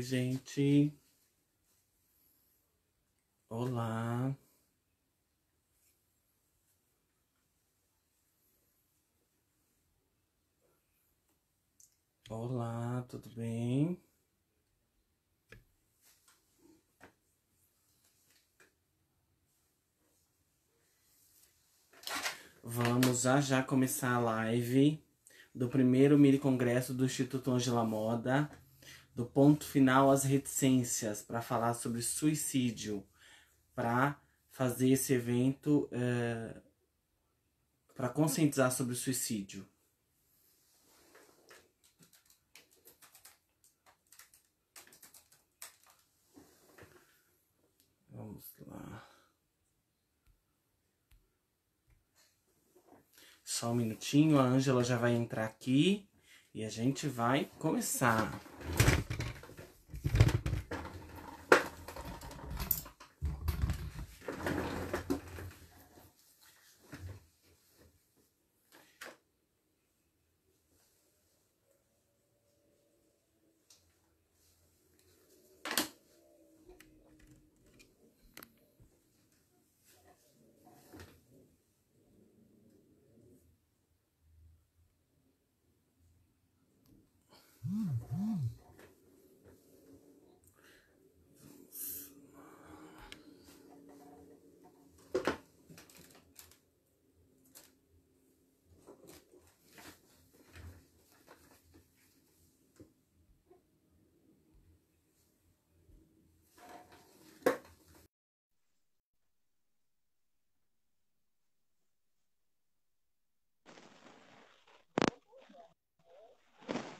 Oi, gente. Olá. Olá, tudo bem? Vamos já começar a live do primeiro mini congresso do Instituto Ângela Moda, do ponto final às reticências, para falar sobre suicídio, para fazer esse evento para conscientizar sobre o suicídio. Vamos lá. Só um minutinho, a Ângela já vai entrar aqui e a gente vai começar.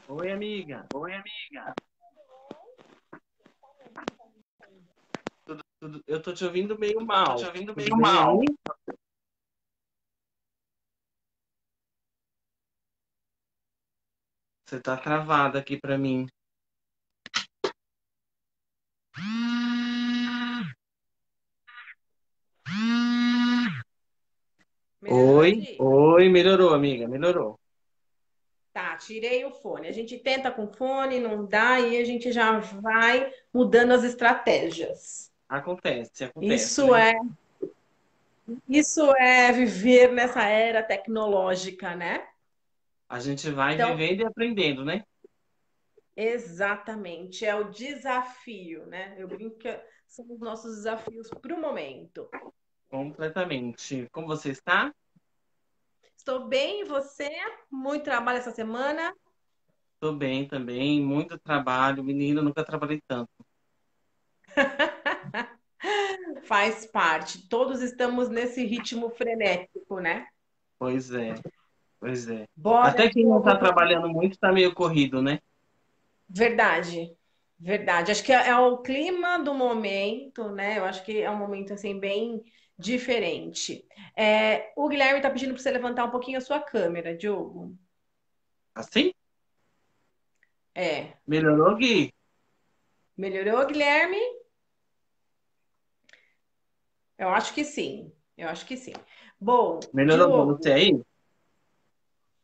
Oi, amiga. Oi, amiga. Eu tô te ouvindo meio mal. Tô te ouvindo Tudo meio bem mal. aí? Você tá travada aqui pra mim. Melhorou, Di? Oi, melhorou, amiga, melhorou. Tá, tirei o fone. A gente tenta com fone, não dá, e a gente já vai mudando as estratégias. Acontece, Isso né? é, isso é viver nessa era tecnológica, né? A gente vai Então, vivendo e aprendendo, né? exatamente, é o desafio, né? Eu brinco que são os nossos desafios para o momento. Completamente. Como você está? Estou bem, e você? Muito trabalho essa semana? Tô bem também, muito trabalho. Menina, nunca trabalhei tanto. Faz parte. Todos estamos nesse ritmo frenético, né? Pois é, pois é. Bora, Até quem não tá Diogo. trabalhando muito tá meio corrido, né? Verdade, verdade. Acho que é o clima do momento, né? Eu acho que é um momento assim bem diferente. O Guilherme tá pedindo para você levantar um pouquinho a sua câmera, Diogo. Assim? É. Melhorou, Gui? Melhorou, Guilherme? Eu acho que sim. Eu acho que sim. Bom, Melhorou pra você Diogo, aí?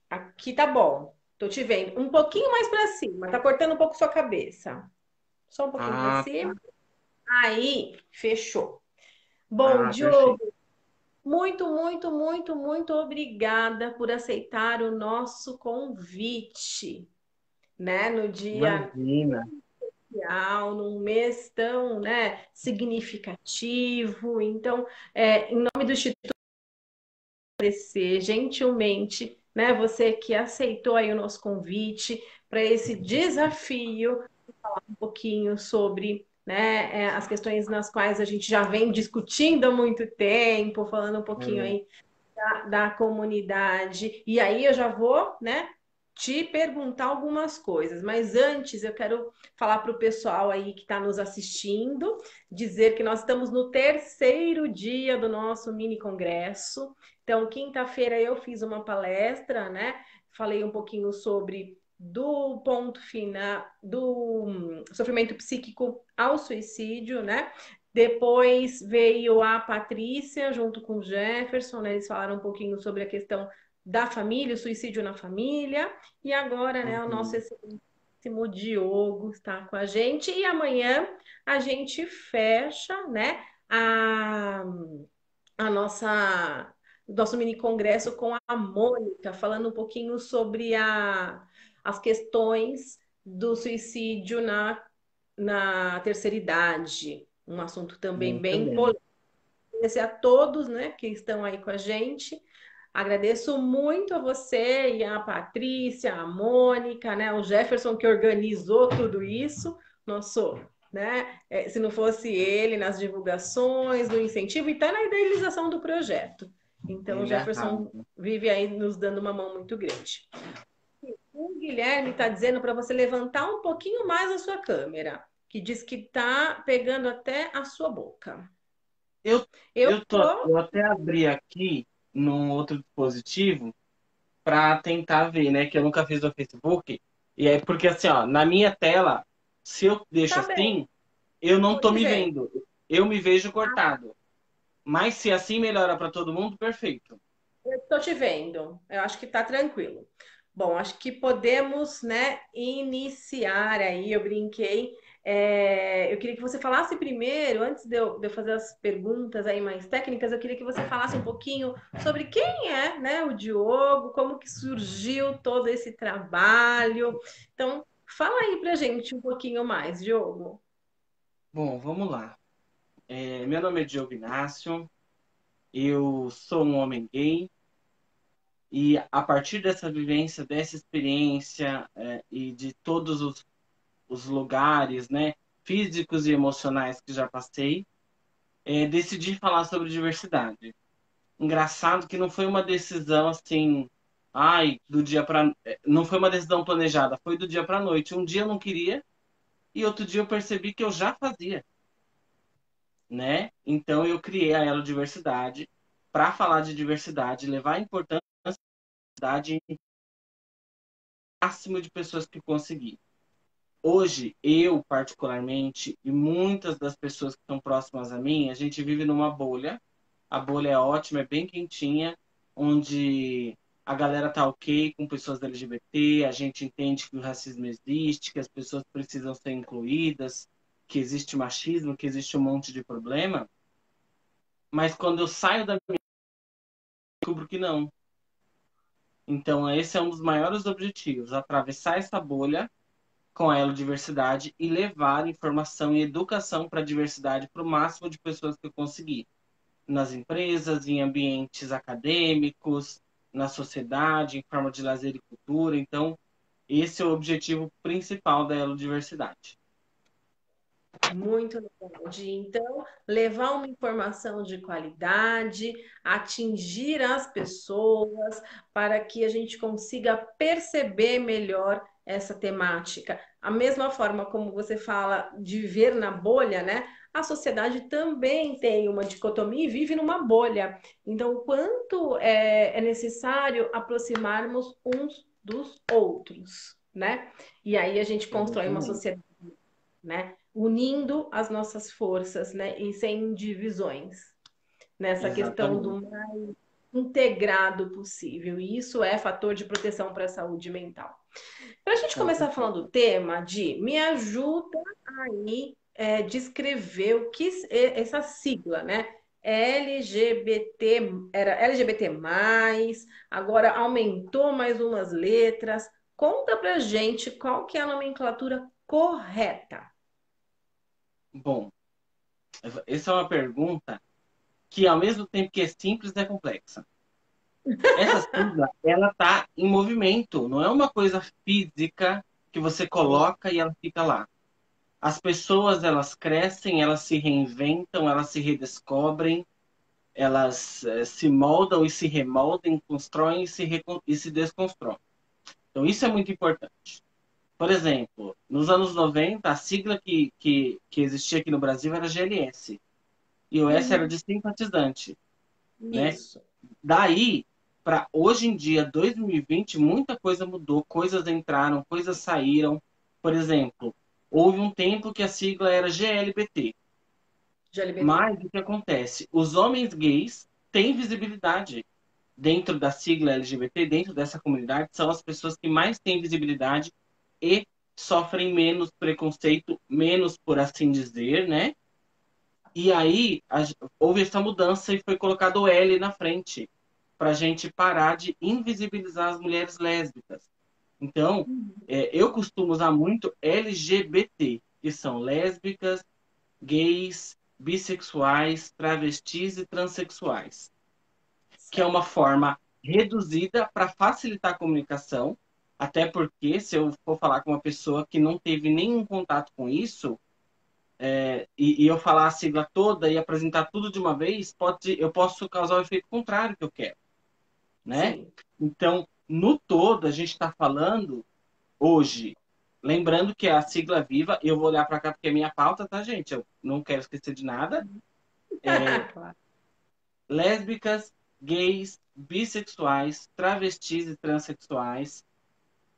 aqui tá bom. Tô te vendo um pouquinho mais para cima. Tá cortando um pouco sua cabeça. Só um pouquinho para Ah, cima. Aí, fechou. Bom, perfeito. Diogo. Muito, muito, muito, muito obrigada por aceitar o nosso convite, né? No dia Imagina. inicial, num mês tão, né, significativo. Então, em nome do Instituto, agradecer gentilmente, né, você que aceitou aí o nosso convite para esse desafio, um pouquinho sobre, né, as questões nas quais a gente já vem discutindo há muito tempo, falando um pouquinho É, aí da comunidade. E aí eu já vou, né, te perguntar algumas coisas, mas antes eu quero falar para o pessoal aí que está nos assistindo, dizer que nós estamos no terceiro dia do nosso mini congresso. Então, quinta-feira eu fiz uma palestra, né? Falei um pouquinho sobre do ponto final do sofrimento psíquico ao suicídio, né? Depois veio a Patrícia junto com o Jefferson, né? Eles falaram um pouquinho sobre a questão da família, o suicídio na família, e agora, né, o nosso uhum. excelentíssimo queridíssimo Diogo está com a gente. E amanhã a gente fecha, né, a nossa nosso mini congresso com a Mônica, falando um pouquinho sobre as questões do suicídio na terceira idade. Um assunto também Muito bem bem. polêmico. Agradecer a todos, né, que estão aí com a gente. Agradeço muito a você e a Patrícia, a Mônica, né, o Jefferson que organizou tudo isso, nosso, né, se não fosse ele nas divulgações, no incentivo e até na idealização do projeto. Então, o Ele Jefferson arrasa. vive aí nos dando uma mão muito grande. O Guilherme está dizendo para você levantar um pouquinho mais a sua câmera, que diz que está pegando até a sua boca. Eu, Eu tô. eu até abri aqui num outro dispositivo para tentar ver, né? Que eu nunca fiz no Facebook. E aí, porque assim, ó, na minha tela, se eu deixo Tá bem, assim, eu não tô tô te me vendo. vendo. Eu me vejo cortado. Mas se assim melhora para todo mundo, perfeito. Estou te vendo. Eu acho que está tranquilo. Bom, acho que podemos, né, iniciar aí. Eu brinquei. Eu queria que você falasse primeiro, antes de eu fazer as perguntas aí mais técnicas, eu queria que você falasse um pouquinho sobre quem é, né, o Diogo, como que surgiu todo esse trabalho. Então, fala aí pra gente um pouquinho mais, Diogo. Bom, vamos lá. Meu nome é Diogo Inácio, eu sou um homem gay e a partir dessa vivência, dessa experiência e de todos os lugares, né, físicos e emocionais que já passei, decidi falar sobre diversidade. Engraçado que não foi uma decisão assim, ai, do dia para, não foi uma decisão planejada, foi do dia para noite. Um dia eu não queria e outro dia eu percebi que eu já fazia, né? Então eu criei a Elo Diversidade para falar de diversidade, levar a importância da diversidade em máximo de pessoas que conseguir. Hoje, eu particularmente e muitas das pessoas que estão próximas a mim, a gente vive numa bolha. A bolha é ótima, é bem quentinha, onde a galera tá ok com pessoas LGBT, a gente entende que o racismo existe, que as pessoas precisam ser incluídas, que existe machismo, que existe um monte de problema. Mas quando eu saio da minha, descubro que não. Então, esse é um dos maiores objetivos, atravessar essa bolha com a Elo Diversidade e levar informação e educação para a diversidade para o máximo de pessoas que eu conseguir. Nas empresas, em ambientes acadêmicos, na sociedade, em forma de lazer e cultura. Então, esse é o objetivo principal da Elo Diversidade. Muito legal, Di. Então, levar uma informação de qualidade, atingir as pessoas, para que a gente consiga perceber melhor essa temática. A mesma forma como você fala de viver na bolha, né? A sociedade também tem uma dicotomia e vive numa bolha. Então, o quanto é necessário aproximarmos uns dos outros, né? E aí a gente constrói uma Exatamente. sociedade, né? Unindo as nossas forças, né? E sem divisões, nessa questão Exatamente. do mais integrado possível. E isso é fator de proteção para a saúde mental. Para a gente Com começar certeza. falando do tema, me ajuda aí descrever o que essa sigla, né? LGBT, era LGBT+, agora aumentou mais umas letras. Conta pra gente qual que é a nomenclatura correta. Bom, essa é uma pergunta que, ao mesmo tempo que é simples, é complexa. Essa sigla, ela está em movimento, não é uma coisa física que você coloca e ela fica lá. As pessoas, elas crescem, elas se reinventam, elas se redescobrem, elas se moldam e se remoldam, constroem e se desconstroem. Então, isso é muito importante. Por exemplo, nos anos 90, a sigla que existia aqui no Brasil era GLS. E o S era Uhum. de simpatizante, né? Isso. Daí, para hoje em dia, 2020, muita coisa mudou, coisas entraram, coisas saíram. Por exemplo, houve um tempo que a sigla era GLBT. De LGBT. Mas o que acontece? Os homens gays têm visibilidade dentro da sigla LGBT, dentro dessa comunidade, são as pessoas que mais têm visibilidade e sofrem menos preconceito, menos por assim dizer, né? E aí houve essa mudança e foi colocado o L na frente, para a gente parar de invisibilizar as mulheres lésbicas. Então, eu costumo usar muito LGBT, que são lésbicas, gays, bissexuais, travestis e transexuais, que é uma Certo. forma reduzida para facilitar a comunicação, até porque se eu for falar com uma pessoa que não teve nenhum contato com isso, e eu falar a sigla toda e apresentar tudo de uma vez, eu posso causar o efeito contrário que eu quero, né? Sim. Então, no todo, a gente está falando hoje, lembrando que a sigla viva, eu vou olhar para cá porque é minha pauta, tá, gente? Eu não quero esquecer de nada. Claro. Lésbicas, gays, bissexuais, travestis e transexuais,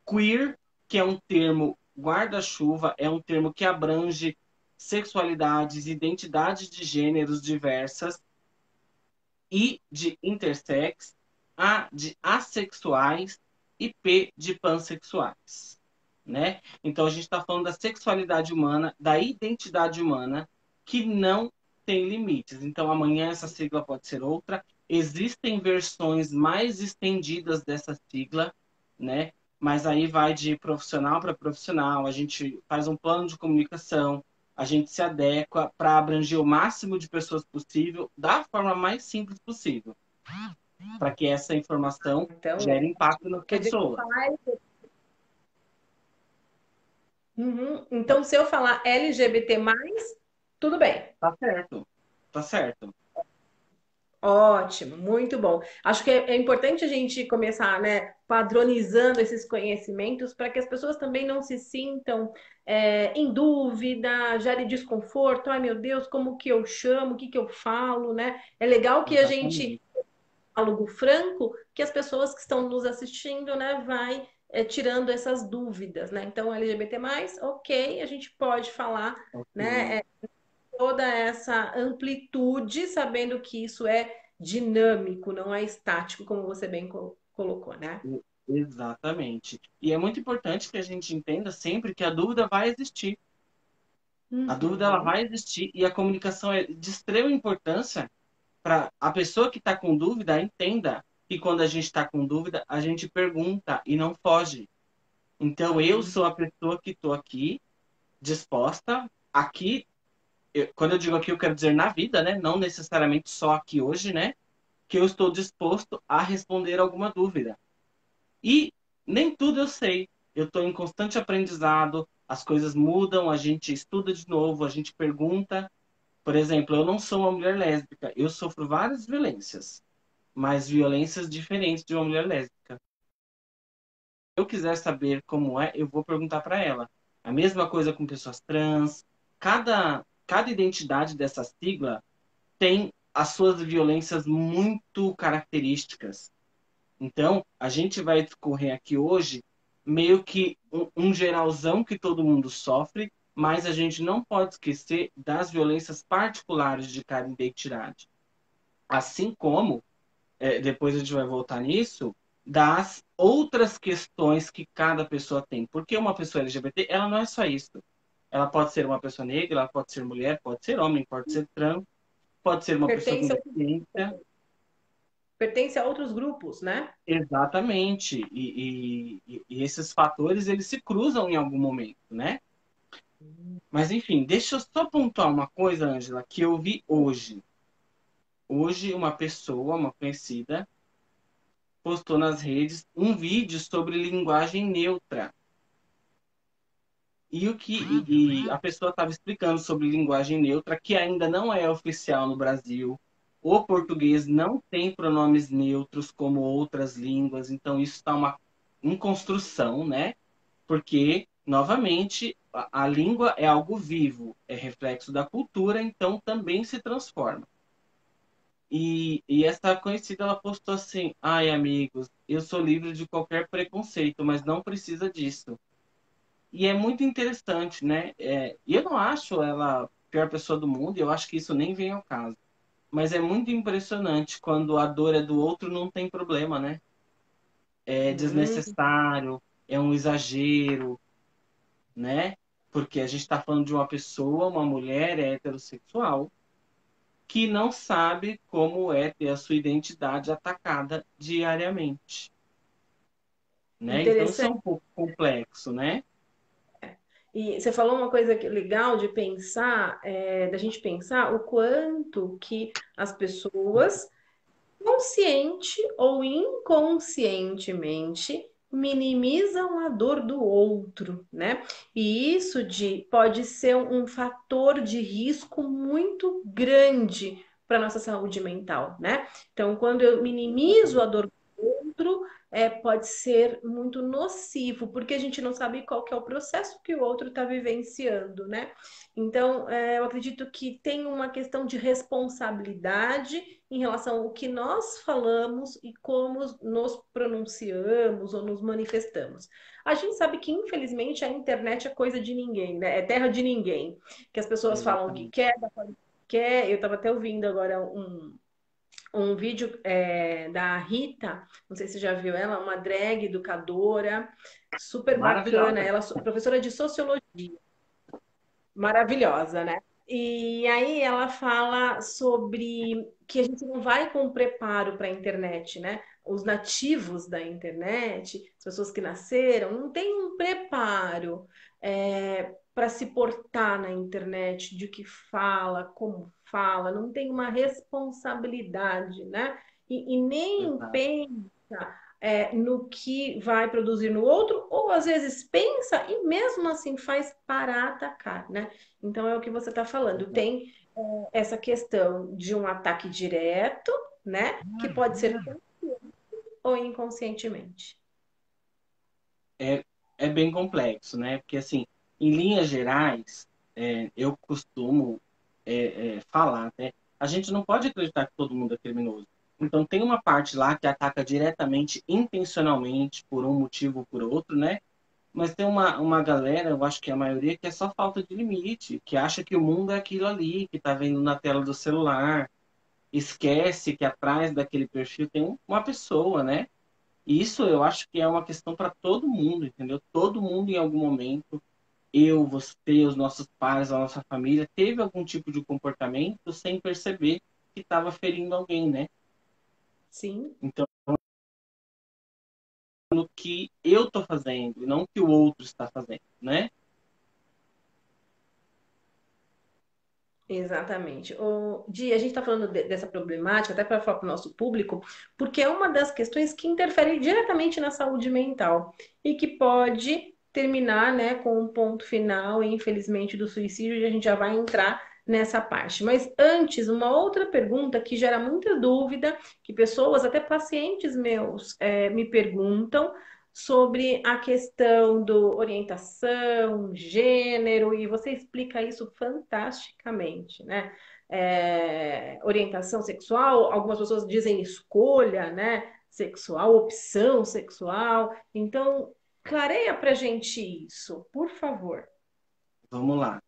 queer, que é um termo guarda-chuva, é um termo que abrange sexualidades, identidades de gêneros diversas, I de intersex, A de assexuais e P de pansexuais, né? Então a gente está falando da sexualidade humana, da identidade humana, que não tem limites. Então amanhã essa sigla pode ser outra. Existem versões mais estendidas dessa sigla, né? Mas aí vai de profissional para profissional, a gente faz um plano de comunicação, a gente se adequa para abranger o máximo de pessoas possível da forma mais simples possível, para que essa informação Então, gere impacto nas quer dizer que eu pessoas. falar. Uhum. Então, se eu falar LGBT+, tudo bem. Tá certo, tá certo. Ótimo, muito bom. Acho que é importante a gente começar, né, padronizando esses conhecimentos para que as pessoas também não se sintam em dúvida, gere desconforto. Ai, meu Deus, como que eu chamo? O que que eu falo, né? É legal que a gente, Exatamente. diálogo franco, que as pessoas que estão nos assistindo, né, vai tirando essas dúvidas, né? Então, LGBT+, ok, a gente pode falar, Ok. né? Toda essa amplitude, sabendo que isso é dinâmico, não é estático, como você bem colocou, né? Exatamente. E é muito importante que a gente entenda sempre que a dúvida vai existir. A dúvida ela Uhum. vai existir e a comunicação é de extrema importância para a pessoa que está com dúvida entenda que quando a gente está com dúvida, a gente pergunta e não foge. Então, eu sou a pessoa que estou aqui, disposta, aqui, quando eu digo aqui, eu quero dizer na vida, né? Não necessariamente só aqui hoje, né? Que eu estou disposto a responder alguma dúvida. E nem tudo eu sei. Eu estou em constante aprendizado, as coisas mudam, a gente estuda de novo, a gente pergunta. Por exemplo, eu não sou uma mulher lésbica, eu sofro várias violências, mas violências diferentes de uma mulher lésbica. Eu quiser saber como é, eu vou perguntar para ela. A mesma coisa com pessoas trans. Cada identidade dessa sigla tem as suas violências muito características. Então, a gente vai discorrer aqui hoje meio que um geralzão que todo mundo sofre, mas a gente não pode esquecer das violências particulares de cada identidade. Assim como depois a gente vai voltar nisso, das outras questões que cada pessoa tem. Porque uma pessoa LGBT, ela não é só isso. Ela pode ser uma pessoa negra, ela pode ser mulher, pode ser homem, pode ser trans, pode ser uma pessoa com Pertence, deficiência. pertence a outros grupos, né? Exatamente. E esses fatores, eles se cruzam em algum momento, né? Mas, enfim, deixa eu só pontuar uma coisa, Ângela, que eu vi hoje. Hoje, uma pessoa, uma conhecida, postou nas redes um vídeo sobre linguagem neutra. E a pessoa estava explicando sobre linguagem neutra, que ainda não é oficial no Brasil. O português não tem pronomes neutros como outras línguas, então isso está em construção, né? Porque, novamente, a língua é algo vivo, é reflexo da cultura, então também se transforma. E essa conhecida, ela postou assim: ai, amigos, eu sou livre de qualquer preconceito, mas não precisa disso. E é muito interessante, né? E eu não acho ela a pior pessoa do mundo, eu acho que isso nem vem ao caso. Mas é muito impressionante quando a dor é do outro, não tem problema, né? É Hum, desnecessário, é um exagero. né? Porque a gente está falando de uma pessoa, uma mulher heterossexual, que não sabe como é ter a sua identidade atacada diariamente, né? Então isso é Interessante. um pouco complexo, né? E você falou uma coisa legal de pensar, da gente pensar o quanto que as pessoas consciente ou inconscientemente minimizam a dor do outro, né? E isso pode ser um fator de risco muito grande para nossa saúde mental, né? Então, quando eu minimizo a dor do outro, pode ser muito nocivo, porque a gente não sabe qual que é o processo que o outro está vivenciando, né? Então, eu acredito que tem uma questão de responsabilidade em relação ao que nós falamos e como nos pronunciamos ou nos manifestamos. A gente sabe que, infelizmente, a internet é coisa de ninguém, né? É terra de ninguém. Que as pessoas falam o que Exatamente. quer, da forma que quer. Eu estava até ouvindo agora um vídeo da Rita, não sei se você já viu ela, uma drag educadora, super bacana, Maravilhosa. ela é professora de sociologia, maravilhosa, né? E aí ela fala sobre que a gente não vai com preparo para a internet, né? Os nativos da internet, as pessoas que nasceram, não têm um preparo para se portar na internet, de que fala, como fala, não tem uma responsabilidade, né? E nem Exato. pensa no que vai produzir no outro, ou às vezes pensa e mesmo assim faz para atacar, né? Então é o que você está falando. Exato. Tem essa questão de um ataque direto, né? Que pode ser ou inconscientemente. É, é bem complexo, né? Porque, assim, em linhas gerais, eu costumo falar, né? A gente não pode acreditar que todo mundo é criminoso. Então, tem uma parte lá que ataca diretamente, intencionalmente, por um motivo ou por outro, né? Mas tem uma galera, eu acho que a maioria, que é só falta de limite, que acha que o mundo é aquilo ali, que tá vendo na tela do celular, esquece que atrás daquele perfil tem uma pessoa, né? E isso eu acho que é uma questão para todo mundo, entendeu? Todo mundo em algum momento, eu, você, os nossos pais, a nossa família, teve algum tipo de comportamento sem perceber que estava ferindo alguém, né? Sim, Então, no que eu estou fazendo e não o que o outro está fazendo, né? exatamente. A gente está falando dessa problemática, até para falar para o nosso público, porque é uma das questões que interfere diretamente na saúde mental e que pode terminar, né, com um ponto final, infelizmente, do suicídio, e a gente já vai entrar nessa parte. Mas antes, uma outra pergunta que gera muita dúvida, que pessoas, até pacientes meus, me perguntam sobre a questão do orientação, gênero, e você explica isso fantasticamente, né? Orientação sexual, algumas pessoas dizem escolha, né? Sexual, opção sexual. Então, clareia pra gente isso, por favor. Vamos lá.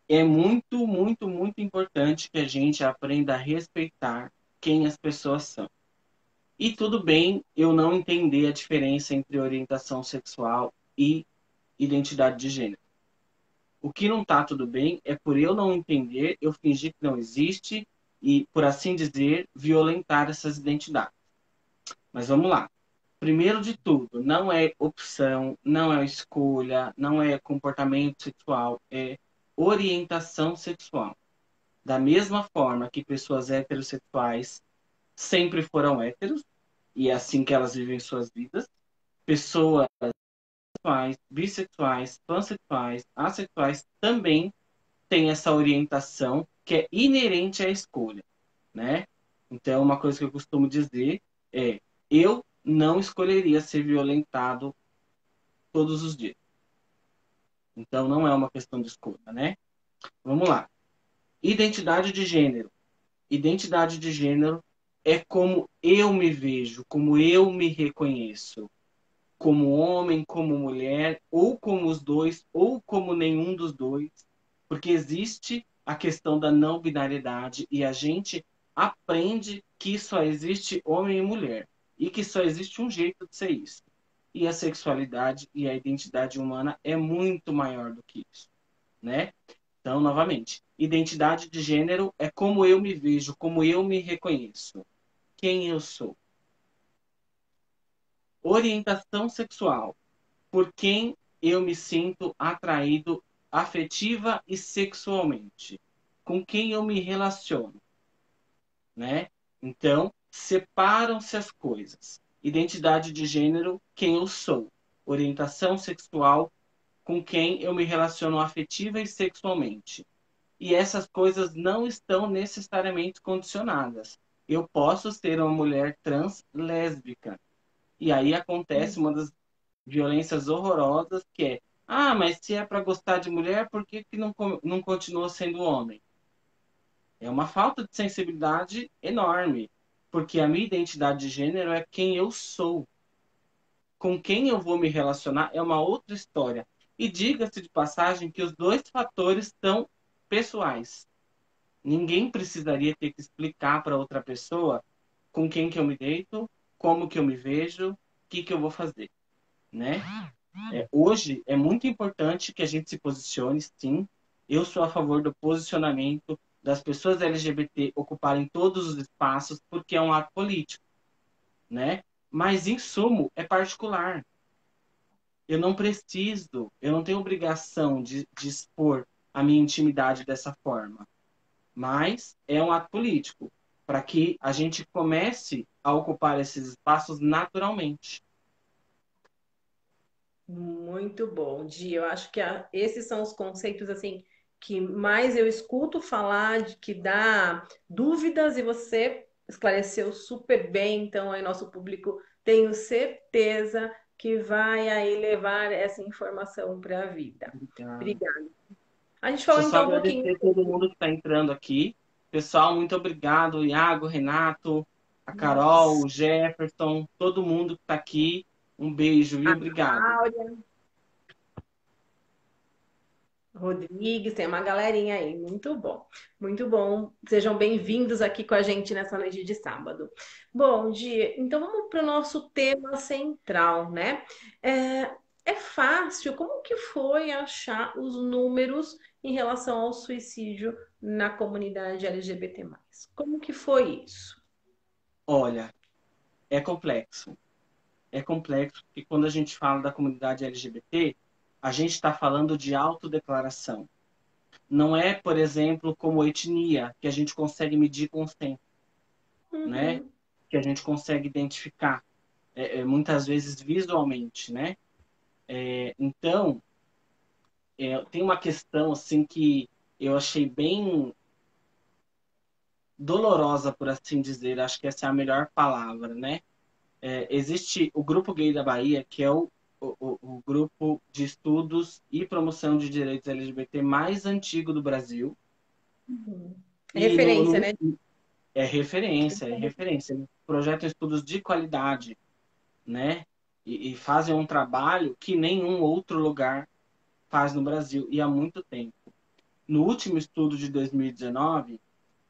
É muito, muito, muito importante que a gente aprenda a respeitar quem as pessoas são. E tudo bem eu não entender a diferença entre orientação sexual e identidade de gênero. O que não está tudo bem é por eu não entender, eu fingir que não existe e, por assim dizer, violentar essas identidades. Mas vamos lá. Primeiro de tudo, não é opção, não é escolha, não é comportamento sexual, é orientação sexual. Da mesma forma que pessoas heterossexuais sempre foram héteros, e é assim que elas vivem suas vidas, pessoas sexuais, bissexuais, pansexuais, assexuais também têm essa orientação que é inerente à escolha, né? Então, uma coisa que eu costumo dizer é: eu não escolheria ser violentado todos os dias. Então, não é uma questão de escolha, né? Vamos lá. Identidade de gênero. Identidade de gênero é como eu me vejo, como eu me reconheço, como homem, como mulher, ou como os dois, ou como nenhum dos dois, porque existe a questão da não binariedade e a gente aprende que só existe homem e mulher e que só existe um jeito de ser isso. e a sexualidade e a identidade humana é muito maior do que isso, né? Então, novamente, identidade de gênero é como eu me vejo, como eu me reconheço, quem eu sou. Orientação sexual, por quem eu me sinto atraído afetiva e sexualmente, com quem eu me relaciono, né? Então, separam-se as coisas. Identidade de gênero, quem eu sou. Orientação sexual, com quem eu me relaciono afetiva e sexualmente. E essas coisas não estão necessariamente condicionadas. Eu posso ser uma mulher trans lésbica. E aí acontece uma das violências horrorosas que é: ah, mas se é para gostar de mulher, por que, que não continua sendo homem? É uma falta de sensibilidade enorme, porque a minha identidade de gênero é quem eu sou. Com quem eu vou me relacionar é uma outra história. E diga-se de passagem que os dois fatores são pessoais. Ninguém precisaria ter que explicar para outra pessoa com quem que eu me deito, como que eu me vejo, o que eu vou fazer, né? Hoje é muito importante que a gente se posicione, sim. Eu sou a favor do posicionamento das pessoas LGBT ocuparem todos os espaços, porque é um ato político, né? Mas, em sumo, é particular. Eu não tenho obrigação de expor a minha intimidade dessa forma. Mas é um ato político, para que a gente comece a ocupar esses espaços naturalmente. Muito bom, Di. Eu acho que esses são os conceitos assim que mais eu escuto falar, de que dá dúvidas e você esclareceu super bem. Então, aí nosso público tenho certeza que vai aí levar essa informação para a vida. Obrigado. Obrigada. A gente Deixa falou eu só então um pouquinho. agradecer a todo mundo que está entrando aqui. Pessoal, muito obrigado. Iago, Renato, a Carol, o Jefferson, todo mundo que está aqui. Um beijo e obrigado. Áurea, Rodrigues, tem uma galerinha aí. Muito bom, muito bom. Sejam bem-vindos aqui com a gente nessa noite de sábado. Bom dia, então vamos para o nosso tema central, né? É fácil, como que foi achar os números em relação ao suicídio na comunidade LGBT+. Como que foi isso? Olha, é complexo. É complexo porque quando a gente fala da comunidade LGBT, a gente está falando de autodeclaração. Não é, por exemplo, como etnia, que a gente consegue medir com o tempo, né? Uhum. Que a gente consegue identificar, muitas vezes visualmente, né? Então, tem uma questão assim que eu achei bem dolorosa, por assim dizer. Acho que essa é a melhor palavra, né? Existe o Grupo Gay da Bahia, que é o grupo de estudos e promoção de direitos LGBT mais antigo do Brasil. Uhum. É E referência, né? é referência. Eles projetam estudos de qualidade, né? E fazem um trabalho que nenhum outro lugar faz no Brasil, e há muito tempo. No último estudo de 2019,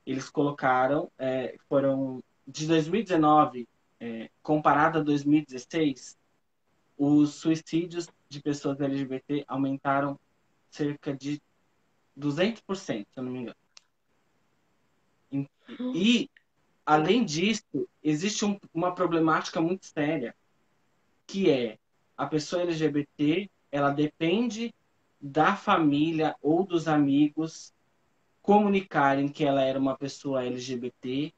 eles colocaram, foram de 2019, comparado a 2016, os suicídios de pessoas LGBT aumentaram cerca de 200%, se eu não me engano. E, além disso, existe uma problemática muito séria, que é a pessoa LGBT, ela depende da família ou dos amigos comunicarem que ela era uma pessoa LGBT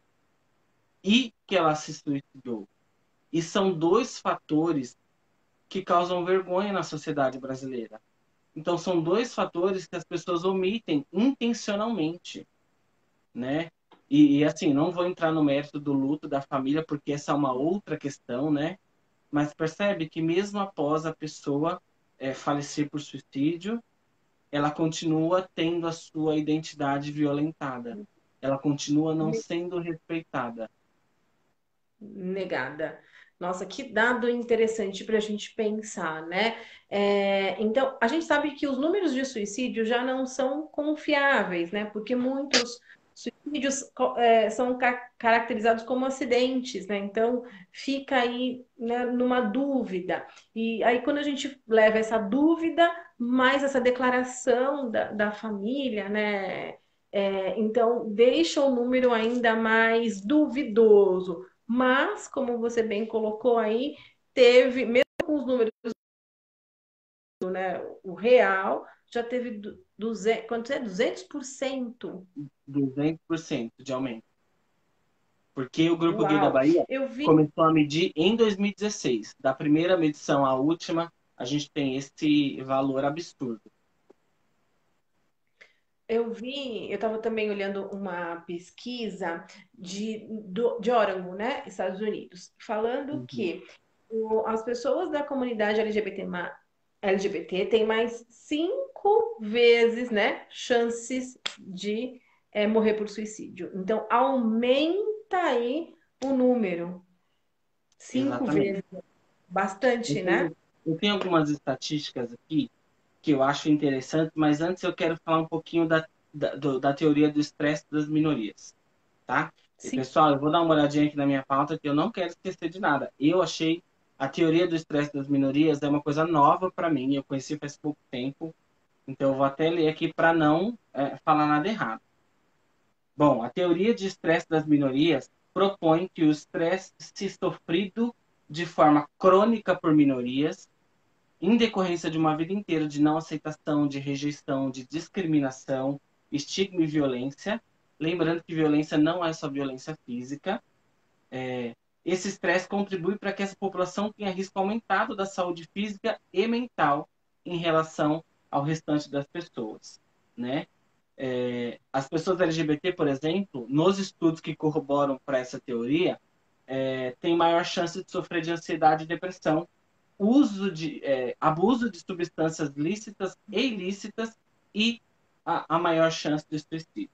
e que ela se suicidou. E são dois fatores que causam vergonha na sociedade brasileira. Então, são dois fatores que as pessoas omitem intencionalmente, né? Assim, não vou entrar no mérito do luto da família, porque essa é uma outra questão, né? Mas percebe que mesmo após a pessoa falecer por suicídio, ela continua tendo a sua identidade violentada. Ela continua não sendo respeitada. Negada. Nossa, que dado interessante para a gente pensar, né? Então, a gente sabe que os números de suicídio já não são confiáveis, né? Porque muitos Suicídios são caracterizados como acidentes, né? Então fica aí, né, numa dúvida. E aí, quando a gente leva essa dúvida, mais essa declaração da família, né? Então deixa o número ainda mais duvidoso. Mas, como você bem colocou aí, teve, mesmo com os números, né, o real já teve 200, quanto é? 200%. 200% de aumento. Porque o Grupo Gay da Uau! Bahia Eu vi, começou a medir em 2016. Da primeira medição à última, a gente tem esse valor absurdo. eu estava também olhando uma pesquisa de Oregon, né, Estados Unidos, falando Uhum. que as pessoas da comunidade LGBT têm mais 5 vezes, né, chances de morrer por suicídio. Então, aumenta aí o número. Cinco Exatamente. vezes. Eu Bastante, né? tenho, eu tenho algumas estatísticas aqui que eu acho interessante, mas antes eu quero falar um pouquinho da teoria do estresse das minorias, tá? E, Sim. pessoal, eu vou dar uma olhadinha aqui na minha pauta que eu não quero esquecer de nada. Eu achei a teoria do estresse das minorias é uma coisa nova para mim, eu conheci faz pouco tempo, então eu vou até ler aqui para não falar nada errado. Bom, a teoria de estresse das minorias propõe que o estresse se sofrido de forma crônica por minorias em decorrência de uma vida inteira de não aceitação, de rejeição, de discriminação, estigma e violência. Lembrando que violência não é só violência física. Esse estresse contribui para que essa população tenha risco aumentado da saúde física e mental em relação ao restante das pessoas, né? As pessoas LGBT, por exemplo, nos estudos que corroboram para essa teoria, têm maior chance de sofrer de ansiedade e depressão, abuso de substâncias lícitas e ilícitas e a maior chance de suicídio,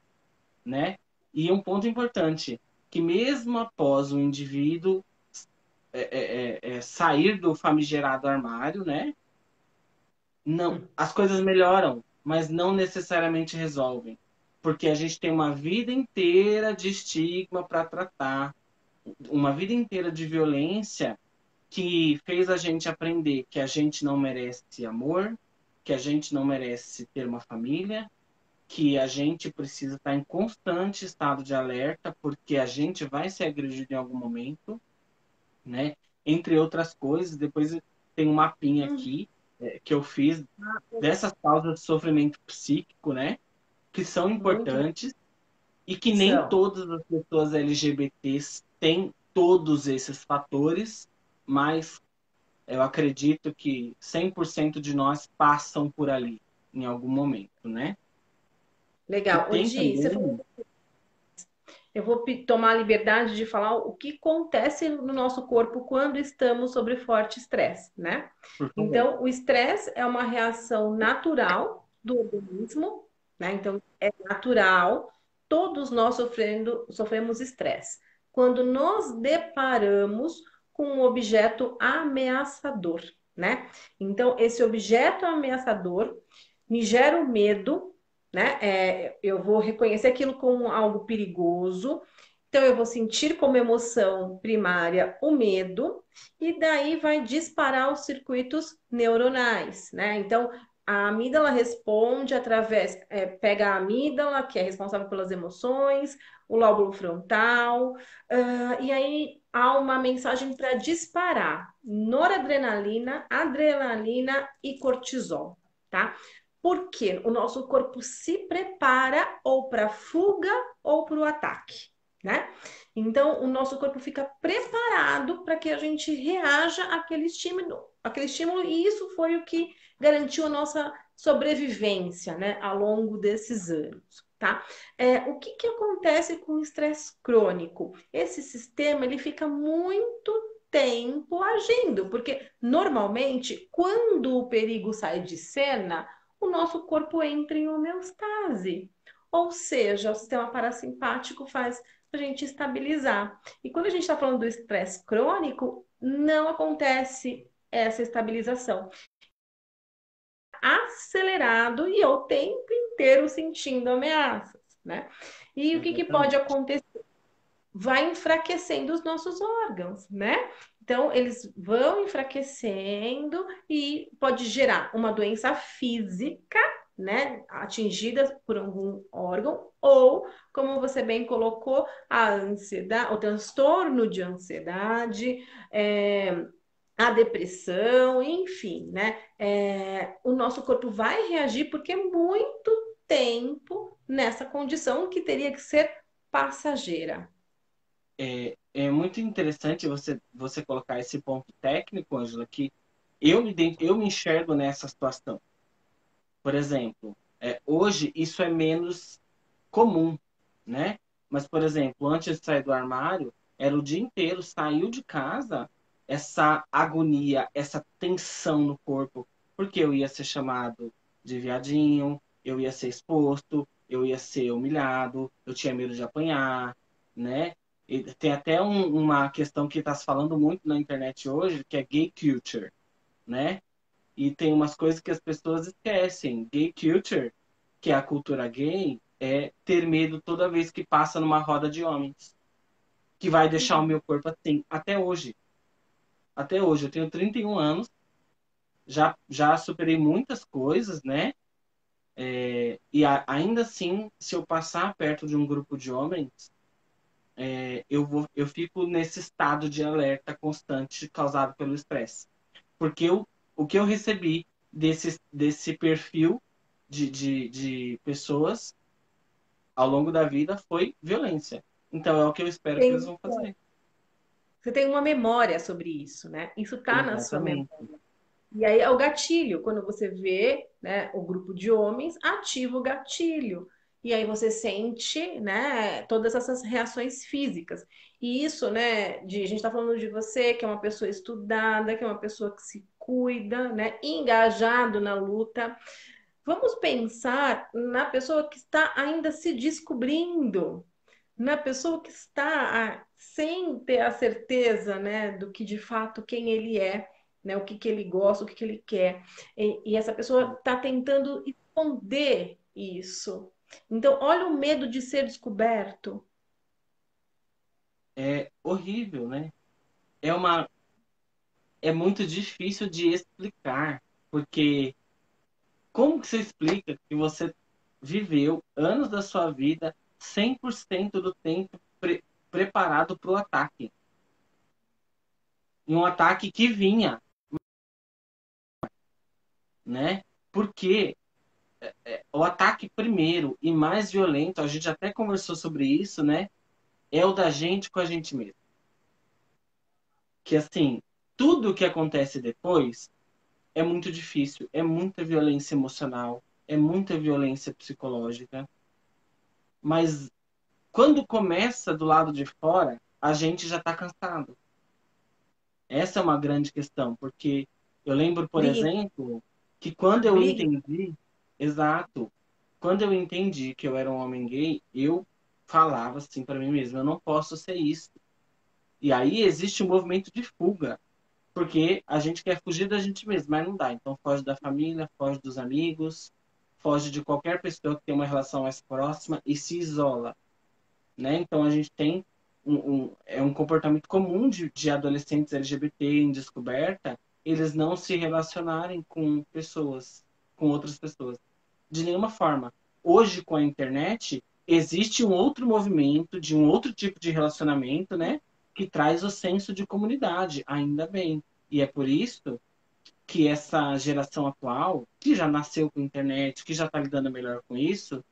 né? E um ponto importante, que mesmo após o indivíduo sair do famigerado armário, né? Não, as coisas melhoram, mas não necessariamente resolvem, porque a gente tem uma vida inteira de estigma para tratar, uma vida inteira de violência que fez a gente aprender que a gente não merece amor, que a gente não merece ter uma família, que a gente precisa estar em constante estado de alerta, porque a gente vai ser agredido em algum momento, né? Entre outras coisas, depois tem um mapinha Hum. aqui que eu fiz dessas causas de sofrimento psíquico, né? Que são Muito importantes e que nem são. todas as pessoas LGBTs têm todos esses fatores, mas eu acredito que 100% de nós passam por ali em algum momento, né? E Legal. Ô, tem Di, você falou, também. eu vou tomar a liberdade de falar o que acontece no nosso corpo quando estamos sob forte estresse, né? Por favor. Então, o estresse é uma reação natural do organismo, né? Então, é natural, todos nós sofremos estresse. Quando nos deparamos com um objeto ameaçador, né? Então, esse objeto ameaçador me gera o medo, né? Eu vou reconhecer aquilo como algo perigoso, então eu vou sentir como emoção primária o medo, e daí vai disparar os circuitos neuronais, né? Então a amígdala responde através, pega a amígdala, que é responsável pelas emoções, o lóbulo frontal, e aí há uma mensagem para disparar noradrenalina, adrenalina e cortisol, tá? Porque o nosso corpo se prepara ou para fuga ou para o ataque, né? Então, o nosso corpo fica preparado para que a gente reaja àquele estímulo, e isso foi o que garantiu a nossa sobrevivência, né, ao longo desses anos, tá? O que que acontece com o estresse crônico? Esse sistema, ele fica muito tempo agindo, porque normalmente, quando o perigo sai de cena, o nosso corpo entra em homeostase. Ou seja, o sistema parasimpático faz a gente estabilizar. E quando a gente está falando do estresse crônico, não acontece essa estabilização. Acelerado e eu o tempo inteiro sentindo ameaças. né? E o que que pode Exatamente. acontecer? Vai enfraquecendo os nossos órgãos, né? Então, eles vão enfraquecendo e pode gerar uma doença física, né? Atingida por algum órgão, ou, como você bem colocou, a ansiedade, o transtorno de ansiedade, a depressão, enfim, né? O nosso corpo vai reagir porque é muito tempo nessa condição que teria que ser passageira. É muito interessante você colocar esse ponto técnico, Ângela, que eu me enxergo nessa situação. Por exemplo, hoje isso é menos comum, né? Mas, por exemplo, antes de sair do armário, era o dia inteiro, saiu de casa, essa agonia, essa tensão no corpo, porque eu ia ser chamado de viadinho, eu ia ser exposto, eu ia ser humilhado, eu tinha medo de apanhar, né? E tem até uma questão que está se falando muito na internet hoje, que é gay culture, né? E tem umas coisas que as pessoas esquecem. Gay culture, que é a cultura gay, é ter medo toda vez que passa numa roda de homens. Que vai deixar o meu corpo assim, até hoje. Até hoje, eu tenho 31 anos, já superei muitas coisas, né? Ainda assim, se eu passar perto de um grupo de homens, eu fico nesse estado de alerta constante causado pelo estresse. Porque o que eu recebi desse perfil de pessoas ao longo da vida foi violência. Então é o que eu espero que eles Tem- vão fazer. Você tem uma memória sobre isso, né? Isso tá na sua memória. Exatamente. E aí é o gatilho, quando você vê, né, o grupo de homens, ativa o gatilho. E aí você sente, né, todas essas reações físicas. E isso, né, a gente está falando de você, que é uma pessoa estudada, que é uma pessoa que se cuida, né, engajado na luta. Vamos pensar na pessoa que está ainda se descobrindo, na pessoa que está sem ter a certeza, né, do que de fato quem ele é, né, o que que ele gosta, o que que ele quer. E essa pessoa está tentando esconder isso. Então, olha o medo de ser descoberto. É horrível, né? É uma é muito difícil de explicar, porque como que você explica que você viveu anos da sua vida 100% do tempo preparado para o ataque? E um ataque que vinha, né? Porque o ataque primeiro e mais violento, a gente até conversou sobre isso, né? É o da gente com a gente mesmo. Que assim, tudo que acontece depois é muito difícil, é muita violência emocional, é muita violência psicológica, mas quando começa do lado de fora, a gente já está cansado. Essa é uma grande questão, porque eu lembro, por Briga, exemplo, que quando eu briga. entendi, exato, quando eu entendi que eu era um homem gay, eu falava assim para mim mesmo, eu não posso ser isso. E aí existe um movimento de fuga, porque a gente quer fugir da gente mesmo, mas não dá. Então foge da família, foge dos amigos, foge de qualquer pessoa que tem uma relação mais próxima e se isola, né? Então a gente tem um comportamento comum de adolescentes LGBT em descoberta, eles não se relacionarem com pessoas, com outras pessoas, de nenhuma forma. Hoje, com a internet, existe um outro movimento, de um outro tipo de relacionamento, né? Que traz o senso de comunidade, ainda bem. E é por isso que essa geração atual, que já nasceu com a internet, que já está lidando melhor com isso,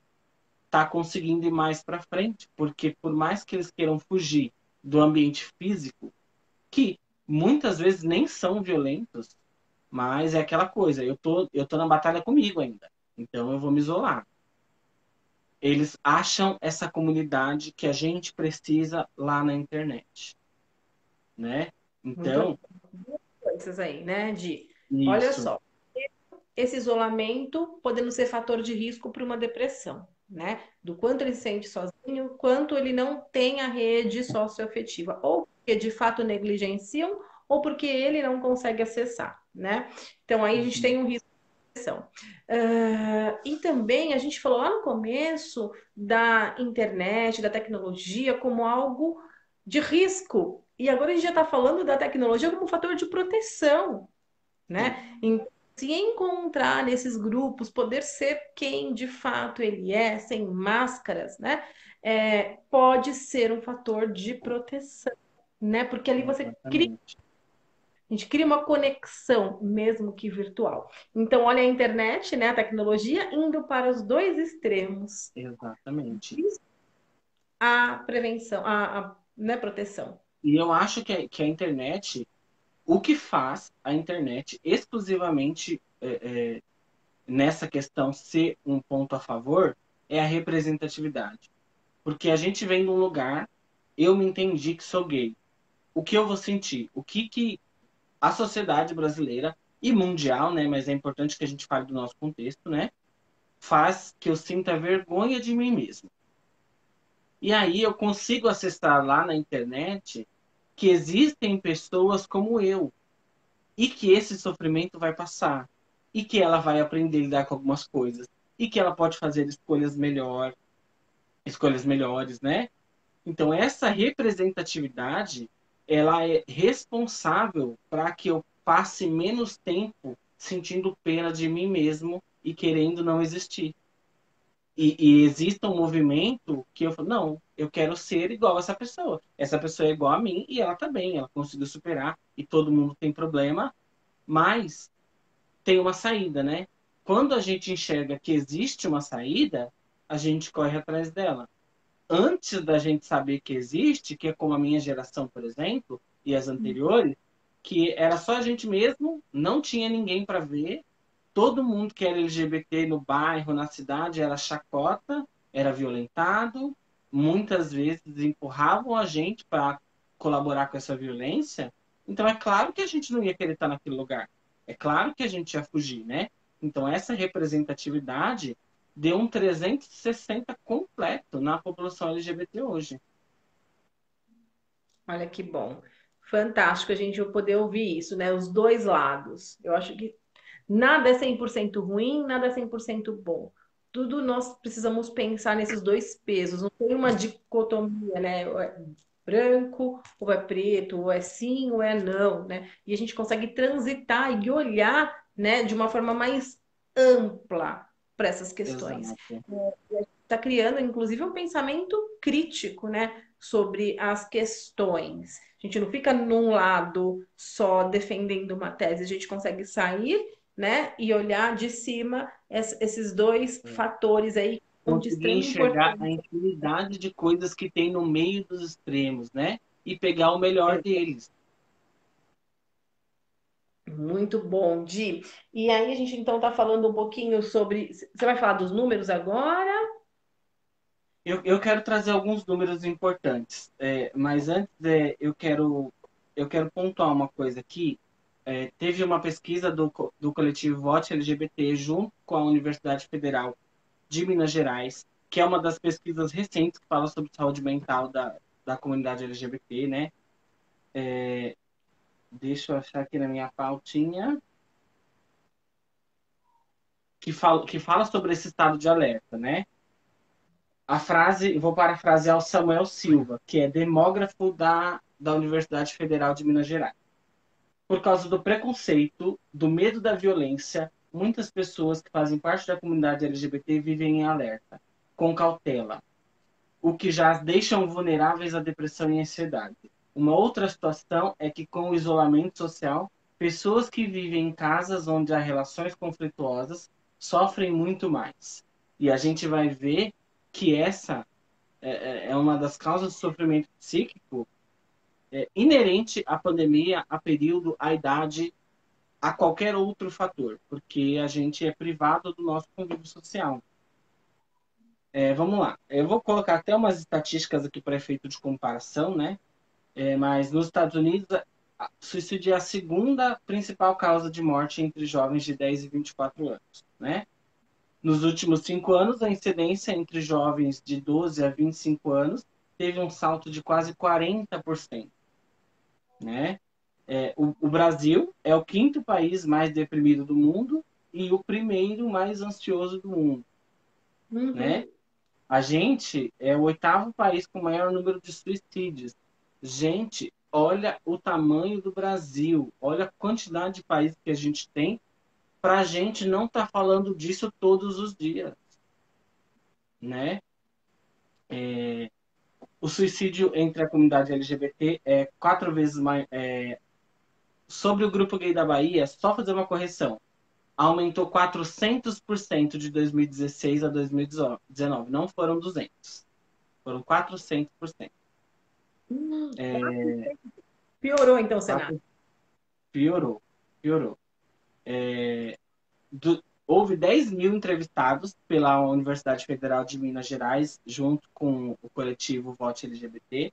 está conseguindo ir mais para frente, porque por mais que eles queiram fugir do ambiente físico, que muitas vezes nem são violentos, mas é aquela coisa, eu tô na batalha comigo ainda, então eu vou me isolar. Eles acham essa comunidade que a gente precisa lá na internet, né? Muito Então, coisas aí, né? Olha isso, só, esse isolamento podendo ser fator de risco para uma depressão, né? Do quanto ele se sente sozinho, quanto ele não tem a rede socioafetiva, ou porque de fato negligenciam, ou porque ele não consegue acessar, né? Então aí a gente tem um risco. E também a gente falou lá no começo da internet, da tecnologia como algo de risco. E agora a gente já está falando da tecnologia como um fator de proteção, Sim, né? Então, se encontrar nesses grupos, poder ser quem de fato ele é, sem máscaras, né? Pode ser um fator de proteção, né? Porque ali você cria, exatamente. a gente cria uma conexão, mesmo que virtual. Então, olha a internet, né? A tecnologia indo para os dois extremos. Exatamente. A prevenção, né, proteção. E eu acho que a internet, o que faz a internet exclusivamente nessa questão ser um ponto a favor é a representatividade. Porque a gente vem de um lugar, eu me entendi que sou gay. O que eu vou sentir? O que a sociedade brasileira e mundial, né, mas é importante que a gente fale do nosso contexto, né, faz que eu sinta vergonha de mim mesmo. E aí eu consigo acessar lá na internet que existem pessoas como eu e que esse sofrimento vai passar e que ela vai aprender a lidar com algumas coisas e que ela pode fazer escolhas melhores, né? Então essa representatividade, ela é responsável para que eu passe menos tempo sentindo pena de mim mesmo e querendo não existir. E existe um movimento que eu falo, não, eu quero ser igual a essa pessoa. Essa pessoa é igual a mim e ela tá bem, ela conseguiu superar e todo mundo tem problema, mas tem uma saída, né? Quando a gente enxerga que existe uma saída, a gente corre atrás dela. Antes da gente saber que existe, que é como a minha geração, por exemplo, e as anteriores, que era só a gente mesmo, não tinha ninguém para ver, todo mundo que era LGBT no bairro, na cidade, era chacota, era violentado, muitas vezes empurravam a gente para colaborar com essa violência. Então é claro que a gente não ia querer estar naquele lugar. É claro que a gente ia fugir, né? Então essa representatividade deu um 360 completo na população LGBT hoje. Olha que bom. Fantástico a gente poder ouvir isso, né? Os dois lados. Eu acho que nada é 100% ruim, nada é 100% bom. Tudo nós precisamos pensar nesses dois pesos. Não tem uma dicotomia, né? Ou é branco, ou é preto, ou é sim, ou é não, né? E a gente consegue transitar e olhar, né, de uma forma mais ampla para essas questões. Exato. Está criando, inclusive, um pensamento crítico, né, sobre as questões. A gente não fica num lado só defendendo uma tese, a gente consegue sair, né, e olhar de cima esses dois fatores aí que são de Conseguir extrema enxergar a importância. infinidade de coisas que tem no meio dos extremos, né? E pegar o melhor deles. Muito bom, Di. E aí a gente então está falando um pouquinho sobre. Você vai falar dos números agora? Eu quero trazer alguns números importantes, mas antes eu quero pontuar uma coisa aqui. Teve uma pesquisa do coletivo Vote LGBT junto com a Universidade Federal de Minas Gerais, que é uma das pesquisas recentes que fala sobre saúde mental da comunidade LGBT, né? Deixa eu achar aqui na minha pautinha, que fala sobre esse estado de alerta, né? A frase, vou parafrasear o Samuel Silva, que é demógrafo da Universidade Federal de Minas Gerais. Por causa do preconceito, do medo da violência, muitas pessoas que fazem parte da comunidade LGBT vivem em alerta, com cautela, o que já as deixam vulneráveis à depressão e ansiedade. Uma outra situação é que, com o isolamento social, pessoas que vivem em casas onde há relações conflituosas sofrem muito mais. E a gente vai ver que essa é uma das causas de sofrimento psíquico inerente à pandemia, a período, à idade, a qualquer outro fator, porque a gente é privado do nosso convívio social. Vamos lá, eu vou colocar até umas estatísticas aqui para efeito de comparação, né? Mas nos Estados Unidos, suicídio é a segunda principal causa de morte entre jovens de 10 e 24 anos, né? Nos últimos 5 anos, a incidência entre jovens de 12 a 25 anos teve um salto de quase 40%, né? O Brasil é o quinto país mais deprimido do mundo e o primeiro mais ansioso do mundo, né? Uhum. A gente é o oitavo país com o maior número de suicídios. Gente, olha o tamanho do Brasil, olha a quantidade de países que a gente tem para a gente não estar falando disso todos os dias, né? O suicídio entre a comunidade LGBT é 4 vezes mais. Sobre o grupo gay da Bahia, só fazer uma correção. Aumentou 400% de 2016 a 2019. Não foram 200. Foram 400%. É, Piorou então o cenário. 4, piorou. Piorou. Houve 10 mil entrevistados pela Universidade Federal de Minas Gerais, junto com o coletivo Vote LGBT.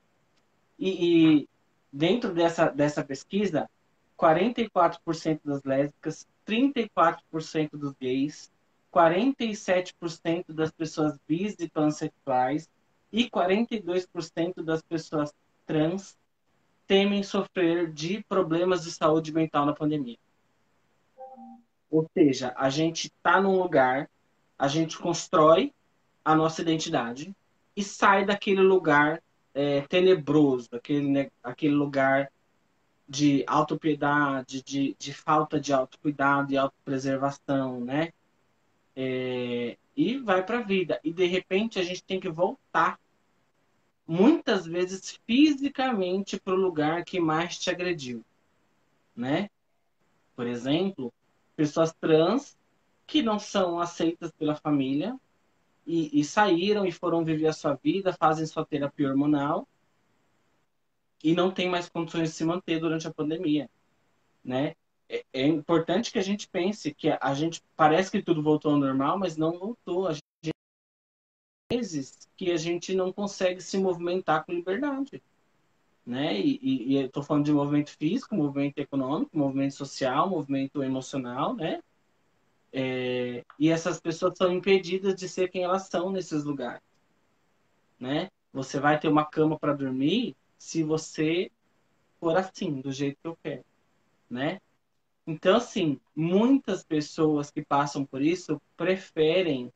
E dentro dessa pesquisa, 44% das lésbicas, 34% dos gays, 47% das pessoas bis e pansexuais e 42% das pessoas trans temem sofrer de problemas de saúde mental na pandemia. Ou seja, a gente está num lugar, a gente constrói a nossa identidade e sai daquele lugar tenebroso, aquele lugar de autopiedade, de falta de autocuidado e autopreservação, né? E vai para a vida. E de repente a gente tem que voltar, muitas vezes fisicamente, para o lugar que mais te agrediu, né? Por exemplo, pessoas trans que não são aceitas pela família e saíram e foram viver a sua vida, fazem sua terapia hormonal e não tem mais condições de se manter durante a pandemia, né? É importante que a gente pense que a gente parece que tudo voltou ao normal, mas não voltou. Às vezes que a gente não consegue se movimentar com liberdade, né? E eu estou falando de movimento físico, movimento econômico, movimento social, movimento emocional, né? E essas pessoas são impedidas de ser quem elas são nesses lugares, né? Você vai ter uma cama para dormir se você for assim, do jeito que eu quero, né? Então, assim, muitas pessoas que passam por isso preferem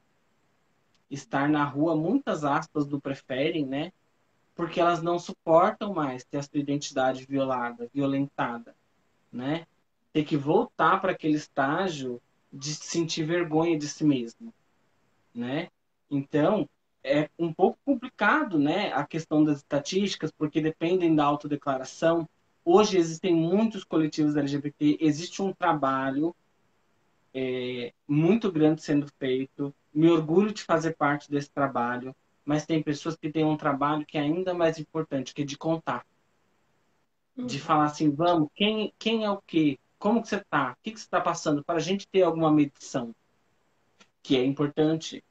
estar na rua, muitas aspas do preferem, né? Porque elas não suportam mais ter a sua identidade violada, violentada, né? Ter que voltar para aquele estágio de sentir vergonha de si mesmo, né? Então, é um pouco complicado, né, a questão das estatísticas, porque dependem da autodeclaração. Hoje existem muitos coletivos LGBT, existe um trabalho muito grande sendo feito. Me orgulho de fazer parte desse trabalho, mas tem pessoas que têm um trabalho que é ainda mais importante, que é de contar, de Uhum. falar assim, vamos, quem é o quê? Como que você está? O que você está passando? Para a gente ter alguma medição, que é importante,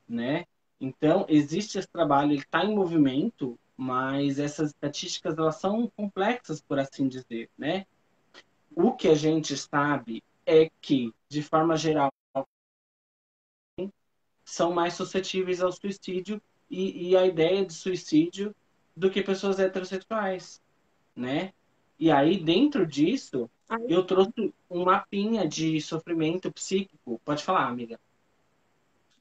né? Então, existe esse trabalho, ele está em movimento, mas essas estatísticas, elas são complexas, por assim dizer, né? O que a gente sabe é que, de forma geral, são mais suscetíveis ao suicídio e à ideia de suicídio do que pessoas heterossexuais, né? E aí, dentro disso, eu trouxe um mapinha de sofrimento psíquico. Pode falar, amiga.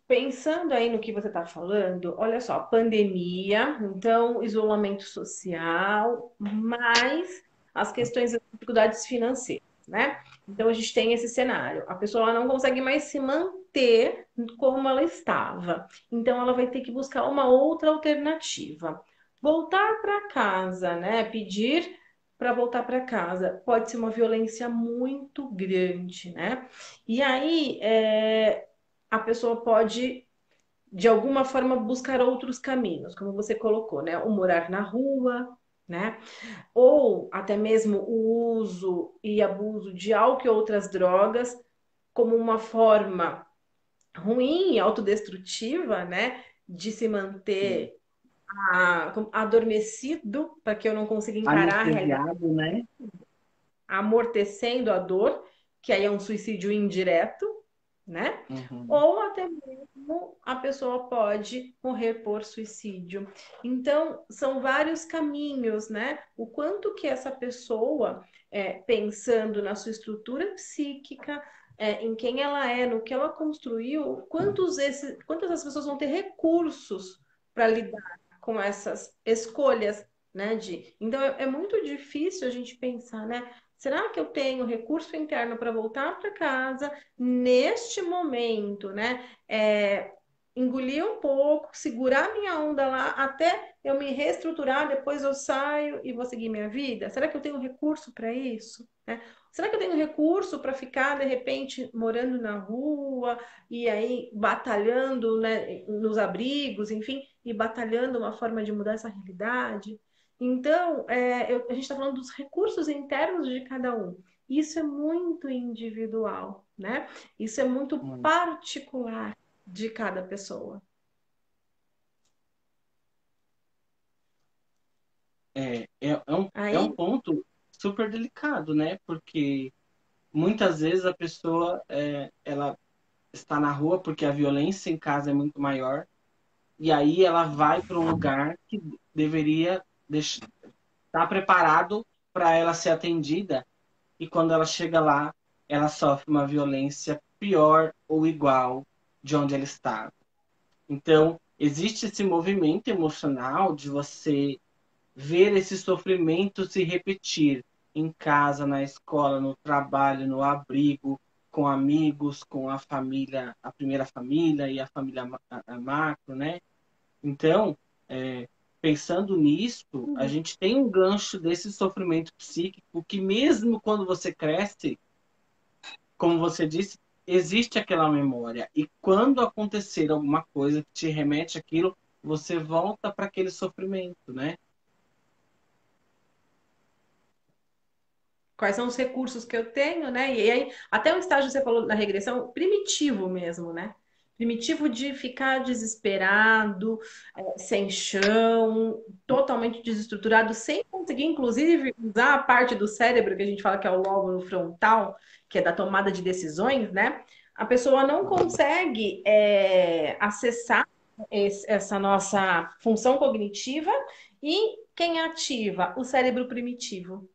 Pensando aí no que você está falando, olha só, pandemia, então isolamento social, mais as questões das dificuldades financeiras, né? Então a gente tem esse cenário. A pessoa ela não consegue mais se manter como ela estava. Então ela vai ter que buscar uma outra alternativa. Voltar para casa, né? Pedir para voltar para casa pode ser uma violência muito grande, né? E aí, a pessoa pode, de alguma forma, buscar outros caminhos, como você colocou, né? O morar na rua, né? Ou até mesmo o uso e abuso de álcool e outras drogas, como uma forma ruim e autodestrutiva, né? De se Sim. manter adormecido, para que eu não consiga encarar a realidade, Anestesiado, né? amortecendo a dor, que aí é um suicídio indireto, né? Uhum. Ou até mesmo a pessoa pode morrer por suicídio. Então, são vários caminhos, né? O quanto que essa pessoa, pensando na sua estrutura psíquica, em quem ela é, no que ela construiu, quantas as pessoas vão ter recursos para lidar com essas escolhas, né? Então é muito difícil a gente pensar, né? Será que eu tenho recurso interno para voltar para casa neste momento, né? Engolir um pouco, segurar minha onda lá até eu me reestruturar, depois eu saio e vou seguir minha vida? Será que eu tenho recurso para isso? Né? Será que eu tenho recurso para ficar, de repente, morando na rua e aí batalhando, né, nos abrigos, enfim, e batalhando uma forma de mudar essa realidade? Então, a gente está falando dos recursos internos de cada um. Isso é muito individual, né? Isso é muito Hum. particular de cada pessoa. É um Aí, ponto super delicado, né? Porque muitas vezes a pessoa ela está na rua porque a violência em casa é muito maior, e aí ela vai para um lugar que deveria estar preparado para ela ser atendida, e quando ela chega lá, ela sofre uma violência pior ou igual de onde ela está. Então, existe esse movimento emocional de você ver esse sofrimento se repetir em casa, na escola, no trabalho, no abrigo, com amigos, com a família, a primeira família e a família a macro, né? Então, pensando nisso, a gente tem um gancho desse sofrimento psíquico que mesmo quando você cresce, como você disse, existe aquela memória. E quando acontecer alguma coisa que te remete àquilo, você volta para aquele sofrimento, né? quais são os recursos que eu tenho, né? E aí, até o estágio que você falou na regressão, primitivo mesmo, né? Primitivo de ficar desesperado, sem chão, totalmente desestruturado, sem conseguir, inclusive, usar a parte do cérebro que a gente fala que é o lóbulo frontal, que é da tomada de decisões, né? A pessoa não consegue acessar essa nossa função cognitiva e quem ativa? O cérebro primitivo,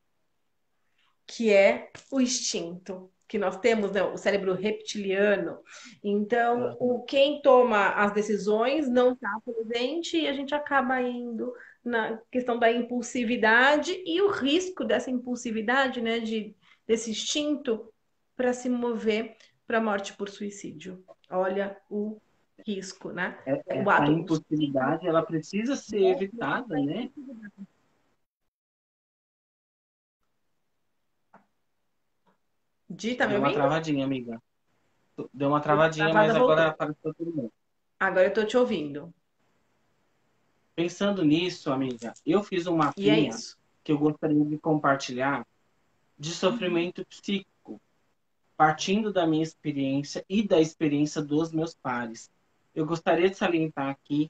que é o instinto que nós temos, né, o cérebro reptiliano. Então, Uhum. quem toma as decisões não está presente e a gente acaba indo na questão da impulsividade e o risco dessa impulsividade, né, desse instinto para se mover para a morte por suicídio. Olha o risco, né? O Essa ato, o suicídio. impulsividade, ela precisa ser evitada, né? Di, tá me Deu uma ouvindo? travadinha, amiga. Deu uma Deu uma travadinha, travada, mas agora voltou. apareceu tudo bem. Agora eu estou te ouvindo. Pensando nisso, amiga, eu fiz um E é mapinha isso. que eu gostaria de compartilhar de sofrimento psíquico, partindo da minha experiência e da experiência dos meus pares. Eu gostaria de salientar aqui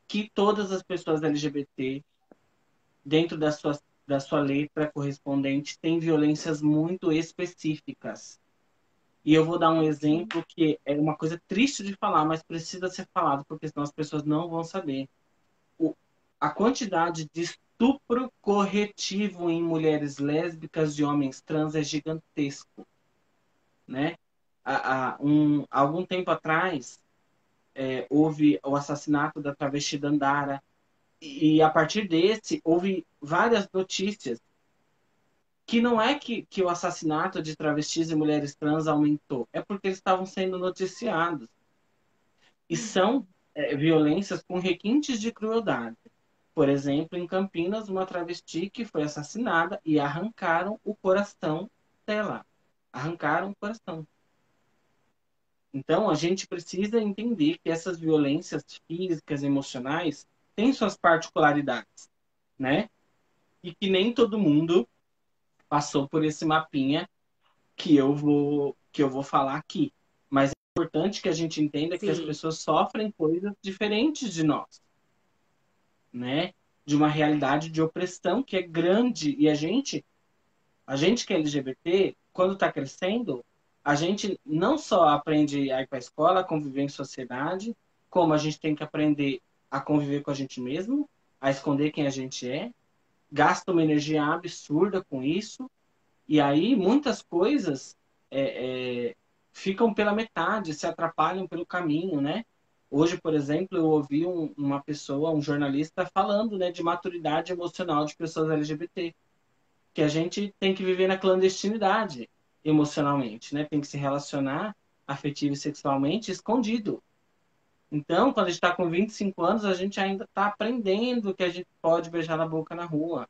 que todas as pessoas LGBT, dentro da sua letra correspondente, têm violências muito específicas. E eu vou dar um exemplo que é uma coisa triste de falar, mas precisa ser falado, porque senão as pessoas não vão saber. O, a quantidade de estupro corretivo em mulheres lésbicas e homens trans é gigantesco, né? Algum tempo atrás, houve o assassinato da travesti Dandara, e a partir desse, houve várias notícias que não é que o assassinato de travestis e mulheres trans aumentou, é porque eles estavam sendo noticiados. E são violências com requintes de crueldade. Por exemplo, em Campinas, uma travesti que foi assassinada e arrancaram o coração dela. Arrancaram o coração. Então, a gente precisa entender que essas violências físicas e emocionais têm suas particularidades, né? E que nem todo mundo passou por esse mapinha que eu vou falar aqui. Mas é importante que a gente entenda que as Sim. pessoas sofrem coisas diferentes de nós, né? De uma realidade de opressão que é grande, e a gente que é LGBT, quando está crescendo, a gente não só aprende a ir para a escola, a conviver em sociedade, como a gente tem que aprender a conviver com a gente mesmo, a esconder quem a gente é, gasta uma energia absurda com isso, e aí muitas coisas ficam pela metade, se atrapalham pelo caminho, né? Hoje, por exemplo, eu ouvi uma pessoa, um jornalista, falando, né, de maturidade emocional de pessoas LGBT, que a gente tem que viver na clandestinidade emocionalmente, né? Tem que se relacionar afetivo e sexualmente escondido. Então, quando a gente está com 25 anos, a gente ainda está aprendendo que a gente pode beijar na boca na rua,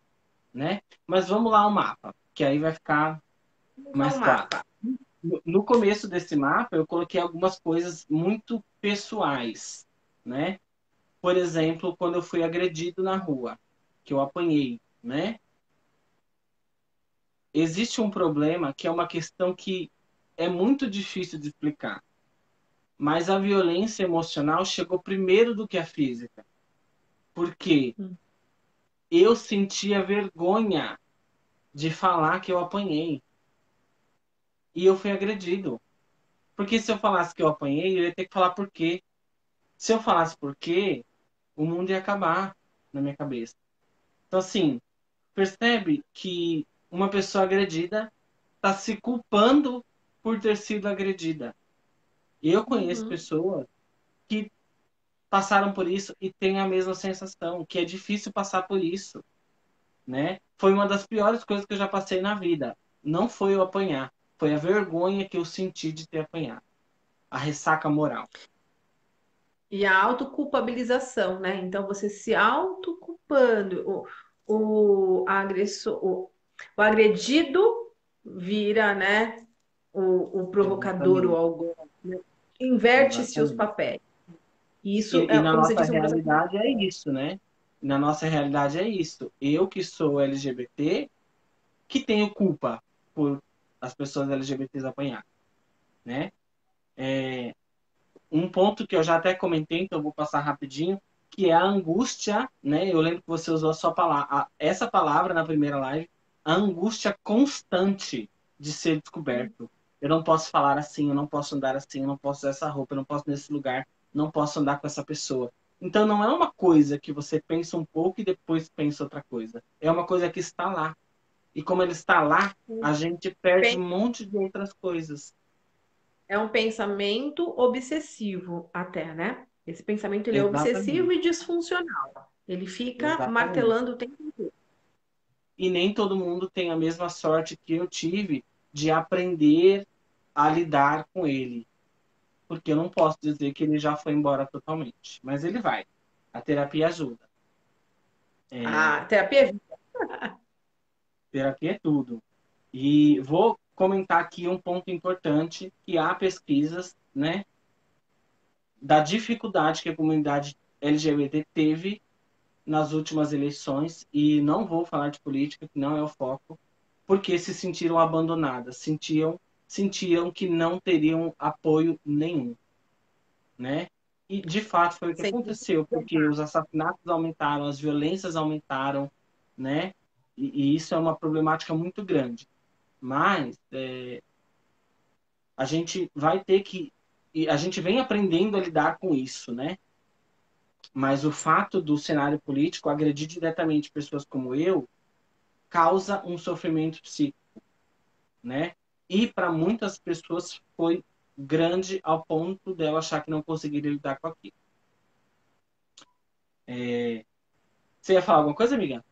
né? Mas vamos lá ao mapa, que aí vai ficar Vamos ao mais claro. mapa. No começo desse mapa, eu coloquei algumas coisas muito pessoais, né? Por exemplo, quando eu fui agredido na rua, que eu apanhei, né? Existe um problema que é uma questão que é muito difícil de explicar, mas a violência emocional chegou primeiro do que a física, porque Hum. eu sentia vergonha de falar que eu apanhei e eu fui agredido. Porque se eu falasse que eu apanhei, eu ia ter que falar por quê. Se eu falasse por quê, o mundo ia acabar na minha cabeça. Então, assim, percebe que uma pessoa agredida está se culpando por ter sido agredida. Eu conheço Uhum. pessoas que passaram por isso e têm a mesma sensação, que é difícil passar por isso, né? Foi uma das piores coisas que eu já passei na vida. Não foi eu apanhar, foi a vergonha que eu senti de ter apanhado. A ressaca moral. E a autoculpabilização, né? Então, você se autoculpando. O agressor, o agredido vira, né? O provocador, o Exatamente. algoz, né? Inverte-se os Exatamente. papéis. E isso E é, na como você nossa disse, um processo. realidade é isso, né? Na nossa realidade é isso. Eu que sou LGBT, que tenho culpa por as pessoas LGBTs apanhar, né? Um ponto que eu já até comentei, então eu vou passar rapidinho, que é a angústia, né? Eu lembro que você usou a sua palavra, essa palavra na primeira live, a angústia constante de ser descoberto. Eu não posso falar assim, eu não posso andar assim, eu não posso usar essa roupa, eu não posso ir nesse lugar, não posso andar com essa pessoa. Então não é uma coisa que você pensa um pouco e depois pensa outra coisa. É uma coisa que está lá. E como ele está lá, a gente perde um monte de outras coisas. É um pensamento obsessivo até, né? Esse pensamento ele é obsessivo Exatamente. e disfuncional. Ele fica Exatamente. martelando o tempo inteiro. E nem todo mundo tem a mesma sorte que eu tive de aprender a lidar com ele. Porque eu não posso dizer que ele já foi embora totalmente. Mas ele vai. A terapia ajuda. A terapia é Terapia é tudo. E vou comentar aqui um ponto importante, que há pesquisas, né, da dificuldade que a comunidade LGBT teve nas últimas eleições, e não vou falar de política, que não é o foco, porque se sentiram abandonadas, sentiram que não teriam apoio nenhum, né? E de fato foi o que sempre aconteceu, porque os assassinatos aumentaram, as violências aumentaram, né? E isso é uma problemática muito grande. Mas a gente vai ter que, e a gente vem aprendendo a lidar com isso, né? Mas o fato do cenário político agredir diretamente pessoas como eu causa um sofrimento psíquico, né? E para muitas pessoas foi grande ao ponto dela achar que não conseguiria lidar com aquilo. Você ia falar alguma coisa, amiga?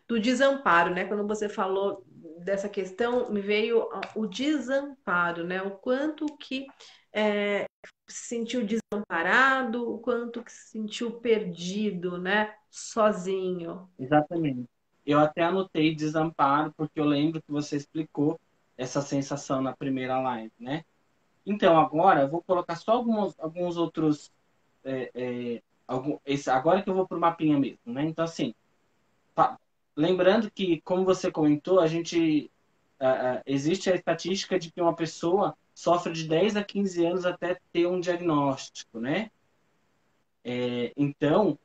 do desamparo, né? Quando você falou dessa questão, me veio o desamparo, né? O quanto que se sentiu desamparado, o quanto que se sentiu perdido, né? Sozinho. Exatamente. Eu até anotei desamparo, porque eu lembro que você explicou essa sensação na primeira live, né? Então, agora, eu vou colocar só alguns outros. Agora que eu vou para o mapinha mesmo, né? Então, assim, Fa- lembrando que, como você comentou, existe a estatística de que uma pessoa sofre de 10 a 15 anos até ter um diagnóstico, né? Então,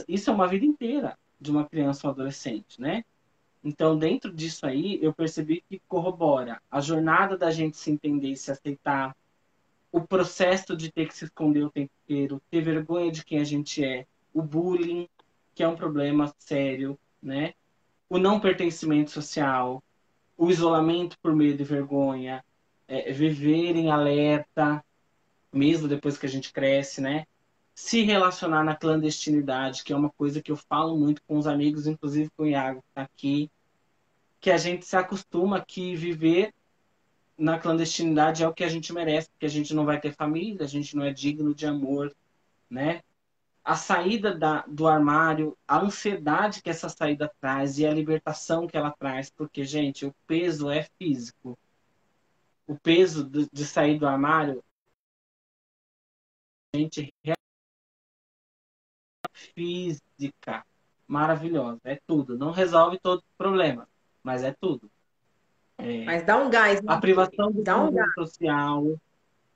isso é uma vida inteira de uma criança ou adolescente, né? Então, dentro disso aí, eu percebi que corrobora a jornada da gente se entender e se aceitar, o processo de ter que se esconder o tempo inteiro, ter vergonha de quem a gente é, o bullying, que é um problema sério, né? O não pertencimento social, o isolamento por medo e vergonha, viver em alerta, mesmo depois que a gente cresce, né? Se relacionar na clandestinidade, que é uma coisa que eu falo muito com os amigos, inclusive com o Iago, que está aqui, que a gente se acostuma que viver na clandestinidade é o que a gente merece, porque a gente não vai ter família, a gente não é digno de amor, né? A saída do armário, a ansiedade que essa saída traz e a libertação que ela traz, porque, gente, o peso é físico. O peso de sair do armário, gente, é física maravilhosa. É tudo. Não resolve todos os problemas, mas é tudo. Mas dá um gás, né, A Felipe? privação do Dá um convívio gás. social,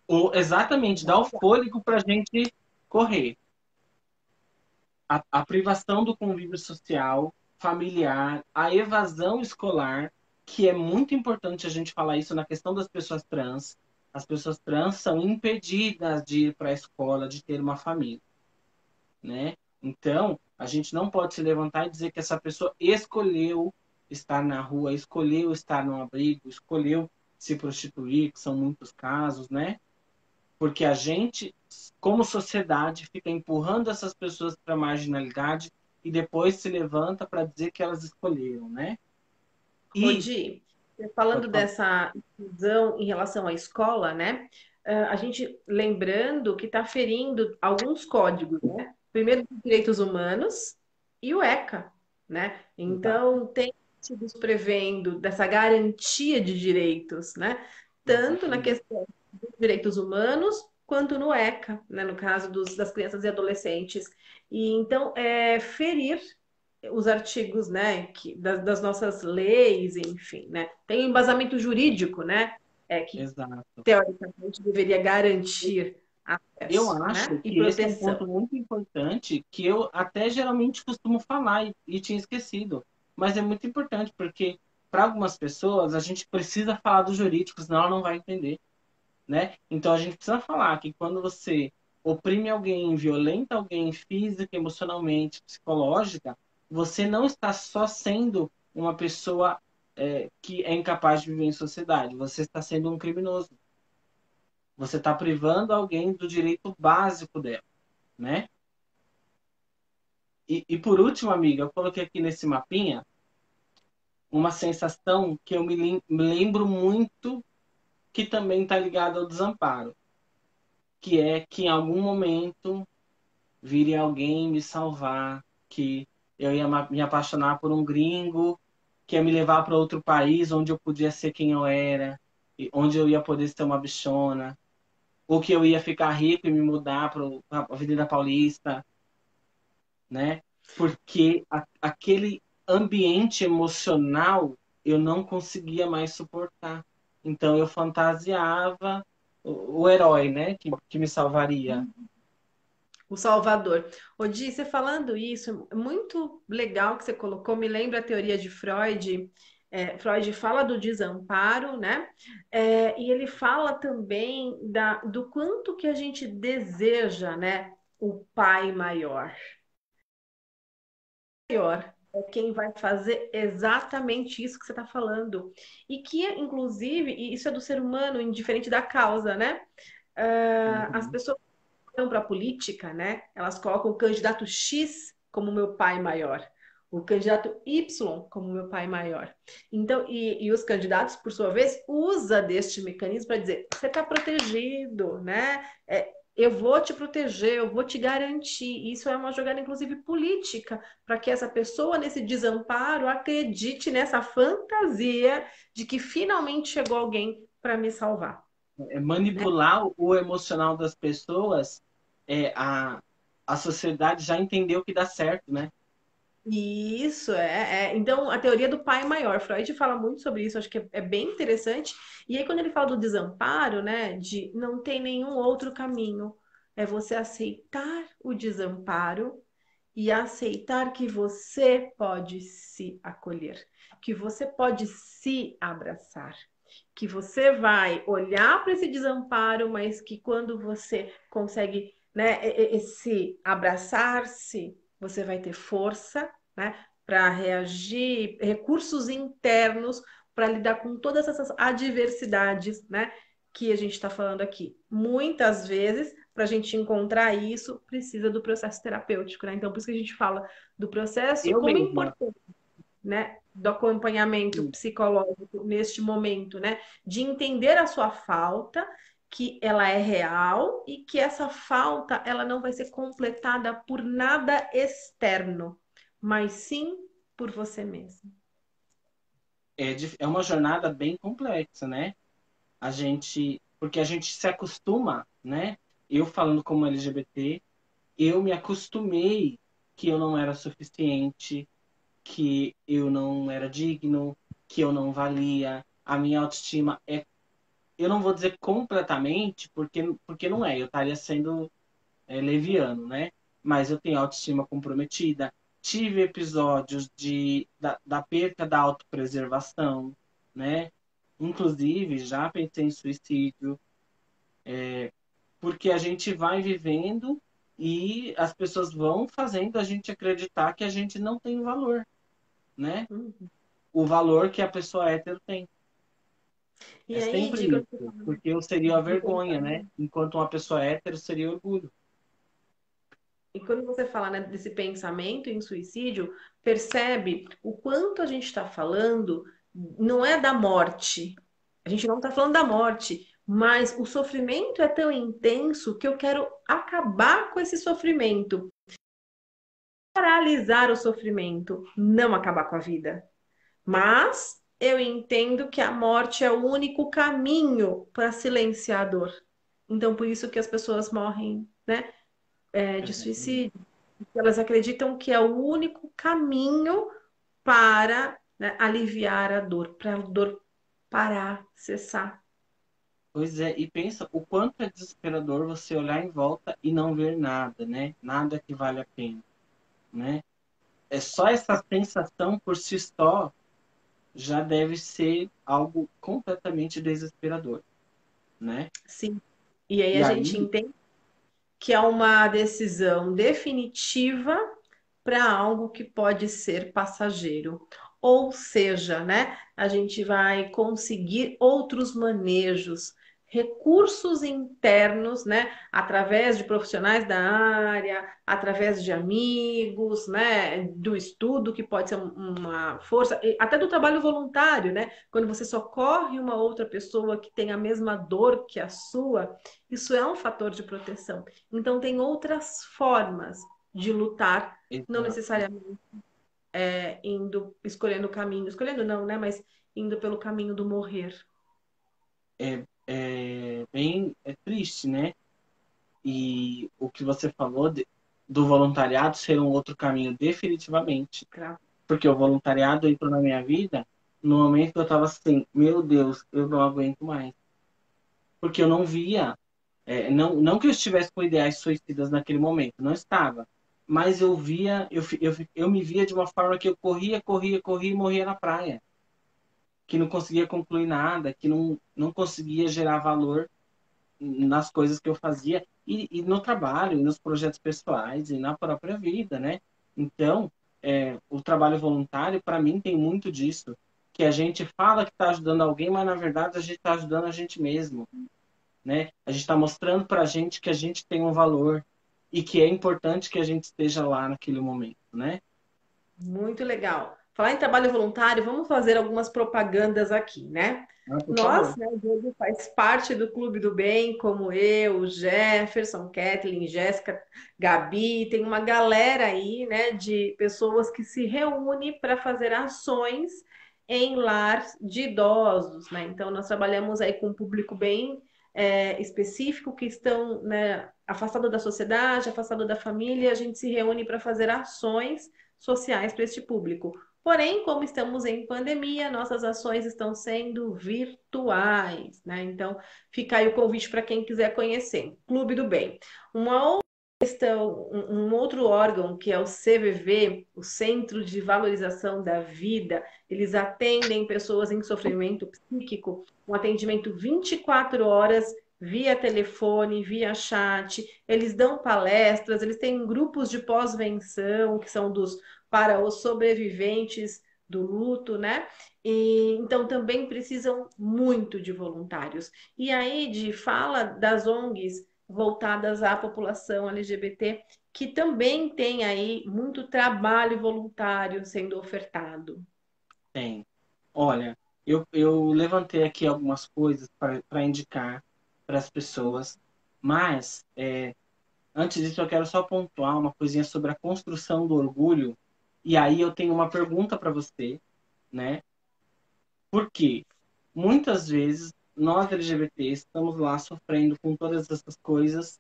ou exatamente, Dá dá o um gás. fôlego para a gente correr. A privação do convívio social, familiar, a evasão escolar, que é muito importante a gente falar isso na questão das pessoas trans. As pessoas trans são impedidas de ir para a escola, de ter uma família, né? Então, a gente não pode se levantar e dizer que essa pessoa escolheu estar na rua, escolheu estar no abrigo, escolheu se prostituir, que são muitos casos, né? Porque a gente, como sociedade, fica empurrando essas pessoas para a marginalidade e depois se levanta para dizer que elas escolheram, né? E, Rodi, falando pode falar, dessa inclusão em relação à escola, né? A gente lembrando que está ferindo alguns códigos, né? Primeiro, os direitos humanos e o ECA, né? exato, Então, tem artigos prevendo dessa garantia de direitos, né? Tanto na exatamente, questão dos direitos humanos quanto no ECA, né? No caso das crianças e adolescentes. E então, ferir os artigos, né, das nossas leis, enfim, né? Tem um embasamento jurídico, né, que exato. teoricamente deveria garantir Eu acesso, acho né, e que esse é um proteção. ponto muito importante que eu até geralmente costumo falar e tinha esquecido. Mas é muito importante porque para algumas pessoas a gente precisa falar do jurídico, senão ela não vai entender, né? Então a gente precisa falar que quando você oprime alguém, violenta alguém física, emocionalmente, psicológica, você não está só sendo uma pessoa que é incapaz de viver em sociedade, você está sendo um criminoso. Você está privando alguém do direito básico dela, né? E por último, amiga, eu coloquei aqui nesse mapinha uma sensação que eu me lembro muito que também está ligada ao desamparo, que é que em algum momento viria alguém me salvar, que eu ia me apaixonar por um gringo, que ia me levar para outro país onde eu podia ser quem eu era, e onde eu ia poder ser uma bichona, ou que eu ia ficar rico e me mudar para a Avenida Paulista, né? Porque aquele ambiente emocional eu não conseguia mais suportar. Então eu fantasiava o herói, né? Que me salvaria. O Salvador. Odi, você falando isso, é muito legal que você colocou, me lembra a teoria de Freud. Freud fala do desamparo, né? E ele fala também do quanto que a gente deseja, né? O pai maior. Maior é quem vai fazer exatamente isso que você está falando. E que, inclusive, e isso é do ser humano, indiferente da causa, né? As Uhum. pessoas vão para a política, né? Elas colocam o candidato X como meu pai maior, o candidato Y como meu pai maior. Então, e os candidatos, por sua vez, usa deste mecanismo para dizer, você está protegido, né? Eu vou te proteger, eu vou te garantir. Isso é uma jogada, inclusive, política, para que essa pessoa, nesse desamparo, acredite nessa fantasia de que finalmente chegou alguém para me salvar. Manipular o emocional das pessoas, é, a, a sociedade já entendeu que dá certo, né? Isso, Então, a teoria do pai maior, Freud fala muito sobre isso, acho que é bem interessante. E aí, quando ele fala do desamparo, né, de não tem nenhum outro caminho, é você aceitar o desamparo e aceitar que você pode se acolher, que você pode se abraçar, que você vai olhar para esse desamparo, mas que quando você consegue, né, esse abraçar-se, você vai ter força, né, para reagir, recursos internos para lidar com todas essas adversidades, né, que a gente está falando aqui. Muitas vezes, para a gente encontrar isso, precisa do processo terapêutico, né? Então, por isso que a gente fala do processo Eu como é mesma. importante, né? Do acompanhamento Sim. psicológico neste momento, né? De entender a sua falta, que ela é real e que essa falta ela não vai ser completada por nada externo, mas sim por você mesmo. É uma jornada bem complexa, né? Porque a gente se acostuma, né? Eu falando como LGBT, eu me acostumei que eu não era suficiente, que eu não era digno, que eu não valia. A minha autoestima eu não vou dizer completamente, porque não é, eu estaria sendo leviano, né? Mas eu tenho autoestima comprometida. Tive episódios da perca da autopreservação, né? Inclusive, já pensei em suicídio, porque a gente vai vivendo e as pessoas vão fazendo a gente acreditar que a gente não tem valor, né? Uhum. O valor que a pessoa hétero tem. É E aí, sempre diga isso, porque eu seria a de vergonha, né? Enquanto uma pessoa hétero seria orgulho. E quando você fala, né, desse pensamento em suicídio, percebe o quanto a gente está falando não é da morte. A gente não está falando da morte, mas o sofrimento é tão intenso que eu quero acabar com esse sofrimento, paralisar o sofrimento, não acabar com a vida. Mas eu entendo que a morte é o único caminho para silenciar a dor. Então, por isso que as pessoas morrem, né, de Exatamente. suicídio. Elas acreditam que é o único caminho para, né, aliviar a dor, para a dor parar, cessar. Pois é, e pensa o quanto é desesperador você olhar em volta e não ver nada, né? Nada que vale a pena, né? É só essa sensação por si só já deve ser algo completamente desesperador, né? Sim. E aí E a gente aí, entende que é uma decisão definitiva para algo que pode ser passageiro. Ou seja, né, a gente vai conseguir outros manejos, recursos internos, né, através de profissionais da área, através de amigos, né, do estudo, que pode ser uma força, até do trabalho voluntário, né, quando você socorre uma outra pessoa que tem a mesma dor que a sua, isso é um fator de proteção. Então, tem outras formas de lutar, não exato, necessariamente escolhendo o caminho, escolhendo não, né? Mas indo pelo caminho do morrer. é bem triste, né? E o que você falou do voluntariado ser um outro caminho, definitivamente. Claro. Porque o voluntariado entrou na minha vida no momento que eu estava assim, meu Deus, eu não aguento mais. Porque eu não via, não que eu estivesse com ideais suicidas naquele momento, não estava. Mas eu via, eu me via de uma forma que eu corria, corria, corria e morria na praia. Que não conseguia concluir nada, que não conseguia gerar valor nas coisas que eu fazia e no trabalho, e nos projetos pessoais e na própria vida, né? Então, o trabalho voluntário, para mim, tem muito disso, que a gente fala que está ajudando alguém, mas na verdade a gente está ajudando a gente mesmo, né? A gente está mostrando para a gente que a gente tem um valor e que é importante que a gente esteja lá naquele momento, né? Muito legal. Falar em trabalho voluntário, vamos fazer algumas propagandas aqui, né? Ah, por Nós, favor. né, o Diogo faz parte do Clube do Bem, como eu, o Jefferson, Kathleen, Jéssica, Gabi, tem uma galera aí, né, de pessoas que se reúne para fazer ações em lar de idosos, né? Então, nós trabalhamos aí com um público bem específico que estão, né, afastados da sociedade, afastados da família, a gente se reúne para fazer ações sociais para este público. Porém, como estamos em pandemia, nossas ações estão sendo virtuais, né? Então, fica aí o convite para quem quiser conhecer. Clube do Bem. Uma outra questão, um outro órgão que é o CVV, o Centro de Valorização da Vida, eles atendem pessoas em sofrimento psíquico, um atendimento 24 horas via telefone, via chat, eles dão palestras, eles têm grupos de pós-venção, que são dos para os sobreviventes do luto, né? E, então também precisam muito de voluntários. E aí, de fala das ONGs voltadas à população LGBT, que também tem aí muito trabalho voluntário sendo ofertado. Tem. Olha, eu levantei aqui algumas coisas para indicar para as pessoas, mas antes disso eu quero só pontuar uma coisinha sobre a construção do orgulho. E aí eu tenho uma pergunta para você, né? Porque muitas vezes nós LGBTs estamos lá sofrendo com todas essas coisas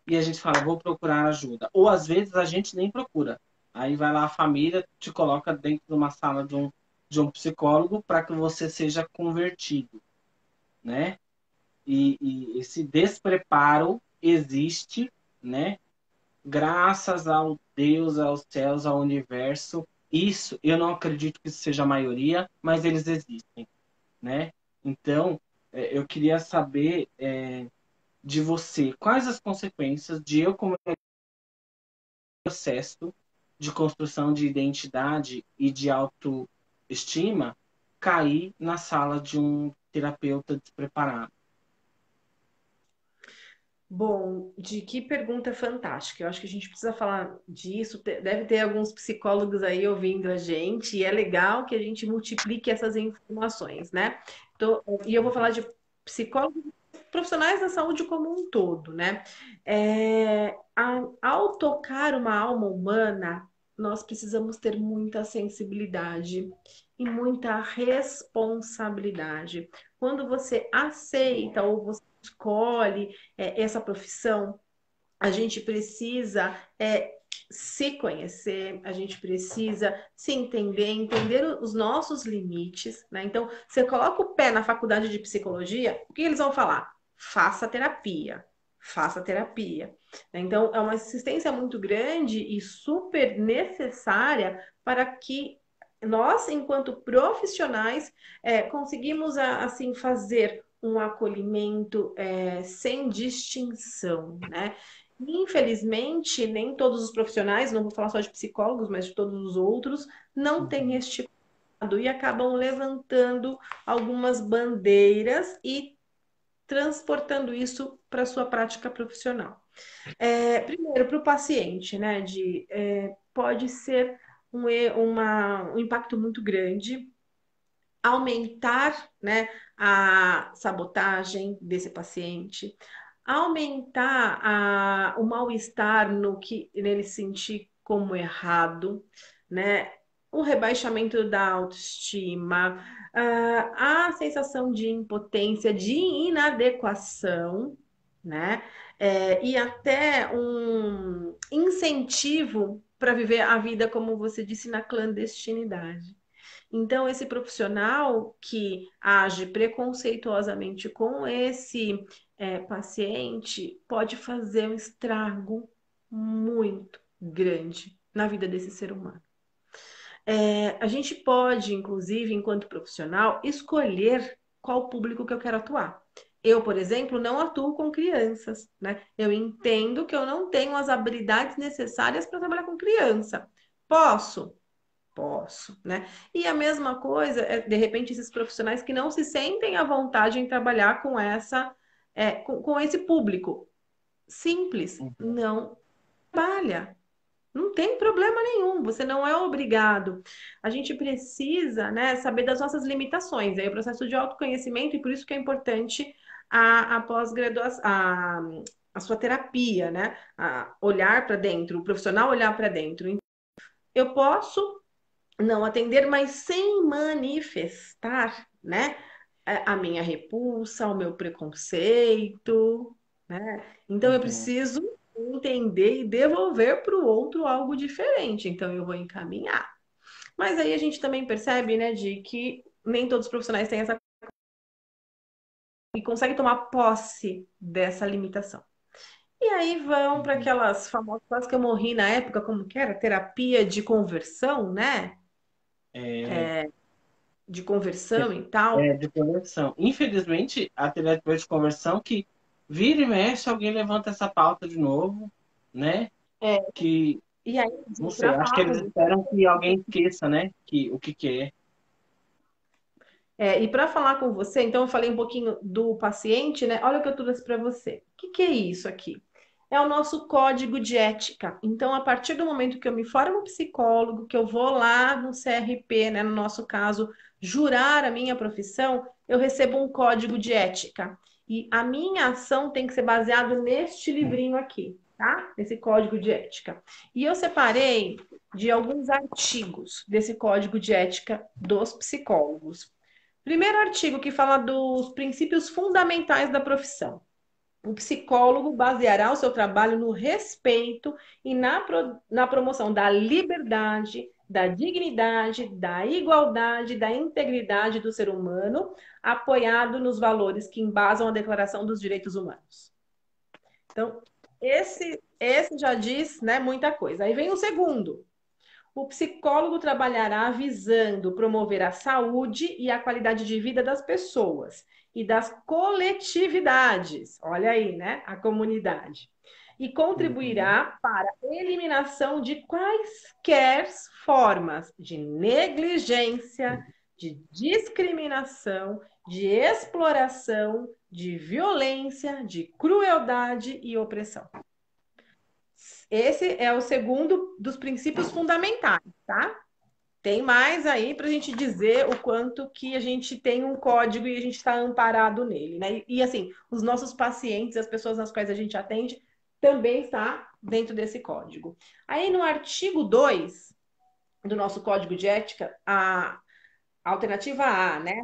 e a gente fala, vou procurar ajuda. Ou às vezes a gente nem procura. Aí vai lá a família, te coloca dentro de uma sala de um psicólogo para que você seja convertido, né? E esse despreparo existe, né? Graças ao Deus, aos céus, ao universo. Isso, eu não acredito que isso seja a maioria, mas eles existem, né? Então, eu queria saber de você quais as consequências de eu começar processo de construção de identidade e de autoestima cair na sala de um terapeuta despreparado. Bom, de que pergunta fantástica. Eu acho que a gente precisa falar disso. Deve ter alguns psicólogos aí ouvindo a gente, e é legal que a gente multiplique essas informações, né? E eu vou falar de psicólogos profissionais da saúde como um todo, né? Ao tocar uma alma humana, nós precisamos ter muita sensibilidade e muita responsabilidade. Quando você aceita ou você escolhe essa profissão, a gente precisa se conhecer, a gente precisa se entender, entender os nossos limites, né? Então, você coloca o pé na faculdade de psicologia, o que eles vão falar? Faça terapia, faça terapia. Então, é uma assistência muito grande e super necessária para que nós, enquanto profissionais, conseguimos assim fazer um acolhimento sem distinção, né? Infelizmente, nem todos os profissionais, não vou falar só de psicólogos, mas de todos os outros, não têm Uhum. este cuidado e acabam levantando algumas bandeiras e transportando isso para a sua prática profissional. Primeiro, para o paciente, né, pode ser um impacto muito grande, aumentar, né, a sabotagem desse paciente, aumentar o mal-estar no que nele sentir como errado, né? O rebaixamento da autoestima, a sensação de impotência, de inadequação, né? E até um incentivo para viver a vida, como você disse, na clandestinidade. Então, esse profissional que age preconceituosamente com esse paciente pode fazer um estrago muito grande na vida desse ser humano. A gente pode, inclusive, enquanto profissional, escolher qual público que eu quero atuar. Eu, por exemplo, não atuo com crianças, né? Eu entendo que eu não tenho as habilidades necessárias para trabalhar com criança. Posso? Posso, né? E a mesma coisa, de repente, esses profissionais que não se sentem à vontade em trabalhar com com esse público. Simples, Uhum. não trabalha. Não tem problema nenhum, você não é obrigado. A gente precisa, né, saber das nossas limitações. Aí o processo de autoconhecimento, e por isso que é importante a pós-graduação, a sua terapia, né? A olhar para dentro, o profissional olhar para dentro. Eu posso não atender, mas sem manifestar, né, a minha repulsa, o meu preconceito, né? Então eu Uhum. preciso entender e devolver para o outro algo diferente. Então eu vou encaminhar. Mas aí a gente também percebe, né, de que nem todos os profissionais têm essa e conseguem tomar posse dessa limitação. E aí vão para Uhum. aquelas famosas quase que eu morri na época, como que era? Terapia de conversão, né? É, De conversão e tal. de conversão. Infelizmente, a terapia de conversão vira e mexe, alguém levanta essa pauta de novo, né? É, Que E aí, Não sei, para acho que falar eles com esperam que alguém esqueça, né? O que que é. e para falar com você, então eu falei um pouquinho do paciente, né? Olha o que eu trouxe para você. O que é isso aqui? É o nosso código de ética. Então, a partir do momento que eu me formo psicólogo, que eu vou lá no CRP, né, no nosso caso, jurar a minha profissão, eu recebo um código de ética. E a minha ação tem que ser baseada neste livrinho aqui, tá? Esse código de ética. E eu separei de alguns artigos desse código de ética dos psicólogos. Primeiro artigo que fala dos princípios fundamentais da profissão. O psicólogo baseará o seu trabalho no respeito e na promoção da liberdade, da dignidade, da igualdade, da integridade do ser humano, apoiado nos valores que embasam a Declaração dos Direitos Humanos. Então, esse já diz, né, muita coisa. Aí vem o segundo. O psicólogo trabalhará visando promover a saúde e a qualidade de vida das pessoas e das coletividades. Olha aí, né? A comunidade. E Uhum. contribuirá para a eliminação de quaisquer formas de negligência, de discriminação, de exploração, de violência, de crueldade e opressão. Esse é o segundo dos princípios fundamentais, tá? Tem mais aí para a gente dizer o quanto que a gente tem um código e a gente está amparado nele, né? Assim, os nossos pacientes, as pessoas nas quais a gente atende, também está dentro desse código. Aí no artigo 2 do nosso código de ética, a alternativa A, né?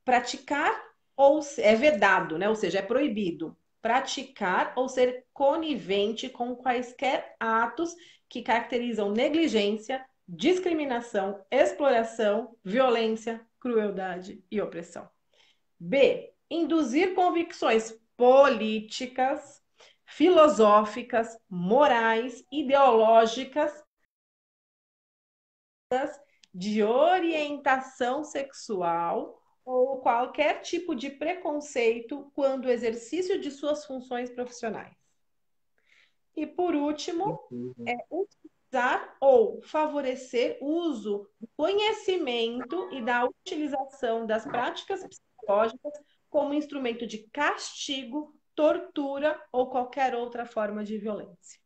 Praticar ou é vedado, né? Ou seja, é proibido praticar ou ser conivente com quaisquer atos que caracterizam negligência, discriminação, exploração, violência, crueldade e opressão. B. Induzir convicções políticas, filosóficas, morais, ideológicas de orientação sexual ou qualquer tipo de preconceito quando exercício de suas funções profissionais. E por último, Incrível. é utilizar ou favorecer o uso do conhecimento e da utilização das práticas psicológicas como instrumento de castigo, tortura ou qualquer outra forma de violência.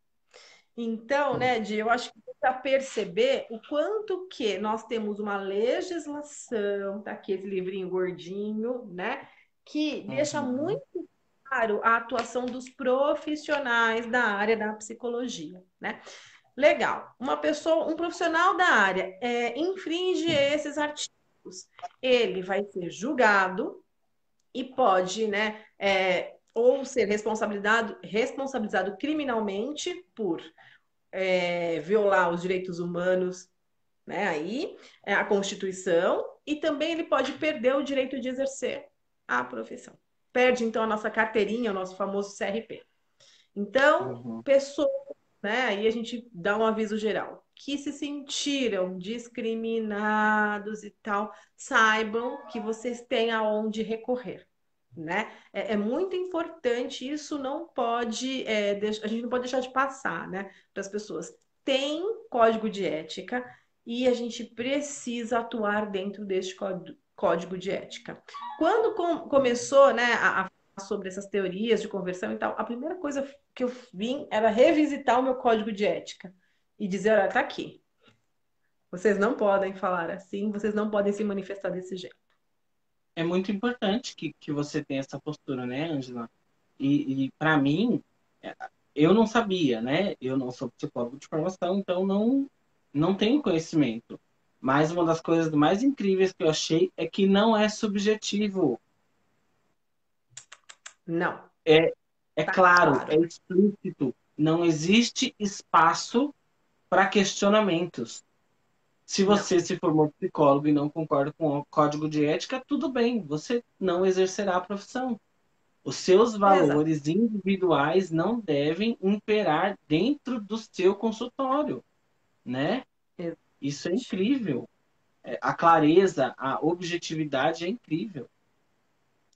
Então, né, Di, eu acho que para perceber o quanto que nós temos uma legislação, tá aqui esse livrinho gordinho, né, que deixa Uhum. muito claro a atuação dos profissionais da área da psicologia, né? Legal. Uma pessoa, um profissional da área infringe esses artigos, ele vai ser julgado e pode, né, ou ser responsabilizado criminalmente por violar os direitos humanos, né? Aí a Constituição, e também ele pode perder o direito de exercer a profissão. Perde então a nossa carteirinha, o nosso famoso CRP. Então, Uhum. pessoas, né? Aí a gente dá um aviso geral, que se sentiram discriminados e tal, saibam que vocês têm aonde recorrer. Né? É muito importante, isso não pode, a gente não pode deixar de passar, né, para as pessoas. Tem código de ética e a gente precisa atuar dentro deste código de ética. Quando começou, né, a falar sobre essas teorias de conversão e tal, a primeira coisa que eu vim era revisitar o meu código de ética e dizer, olha, tá aqui. Vocês não podem falar assim, vocês não podem se manifestar desse jeito. É muito importante que você tenha essa postura, né, Ângela? E para mim, é, eu não sabia, né? Eu não sou psicólogo de formação, então não tenho conhecimento. Mas uma das coisas mais incríveis que eu achei é que não é subjetivo. Não, É, é tá claro, é claro. explícito. Não existe espaço para questionamentos. Se Não. você se formou psicólogo e não concorda com o código de ética, tudo bem, você não exercerá a profissão. Os seus Exato. valores individuais não devem imperar dentro do seu consultório, né? Isso é incrível. A clareza, a objetividade é incrível.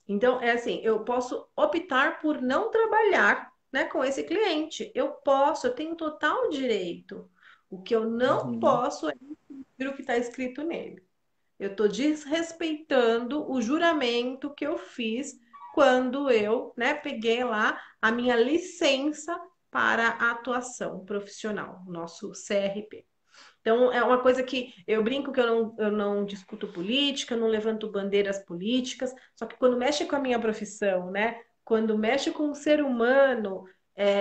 Então, é assim, eu posso optar por não trabalhar, né, com esse cliente. Eu posso, eu tenho total direito. O que eu não Uhum. posso é cumprir o que está escrito nele. Eu estou desrespeitando o juramento que eu fiz quando eu, né, peguei lá a minha licença para a atuação profissional, nosso CRP. Então, é uma coisa que eu brinco que eu não discuto política, não levanto bandeiras políticas, só que quando mexe com a minha profissão, né? Quando mexe com o ser humano,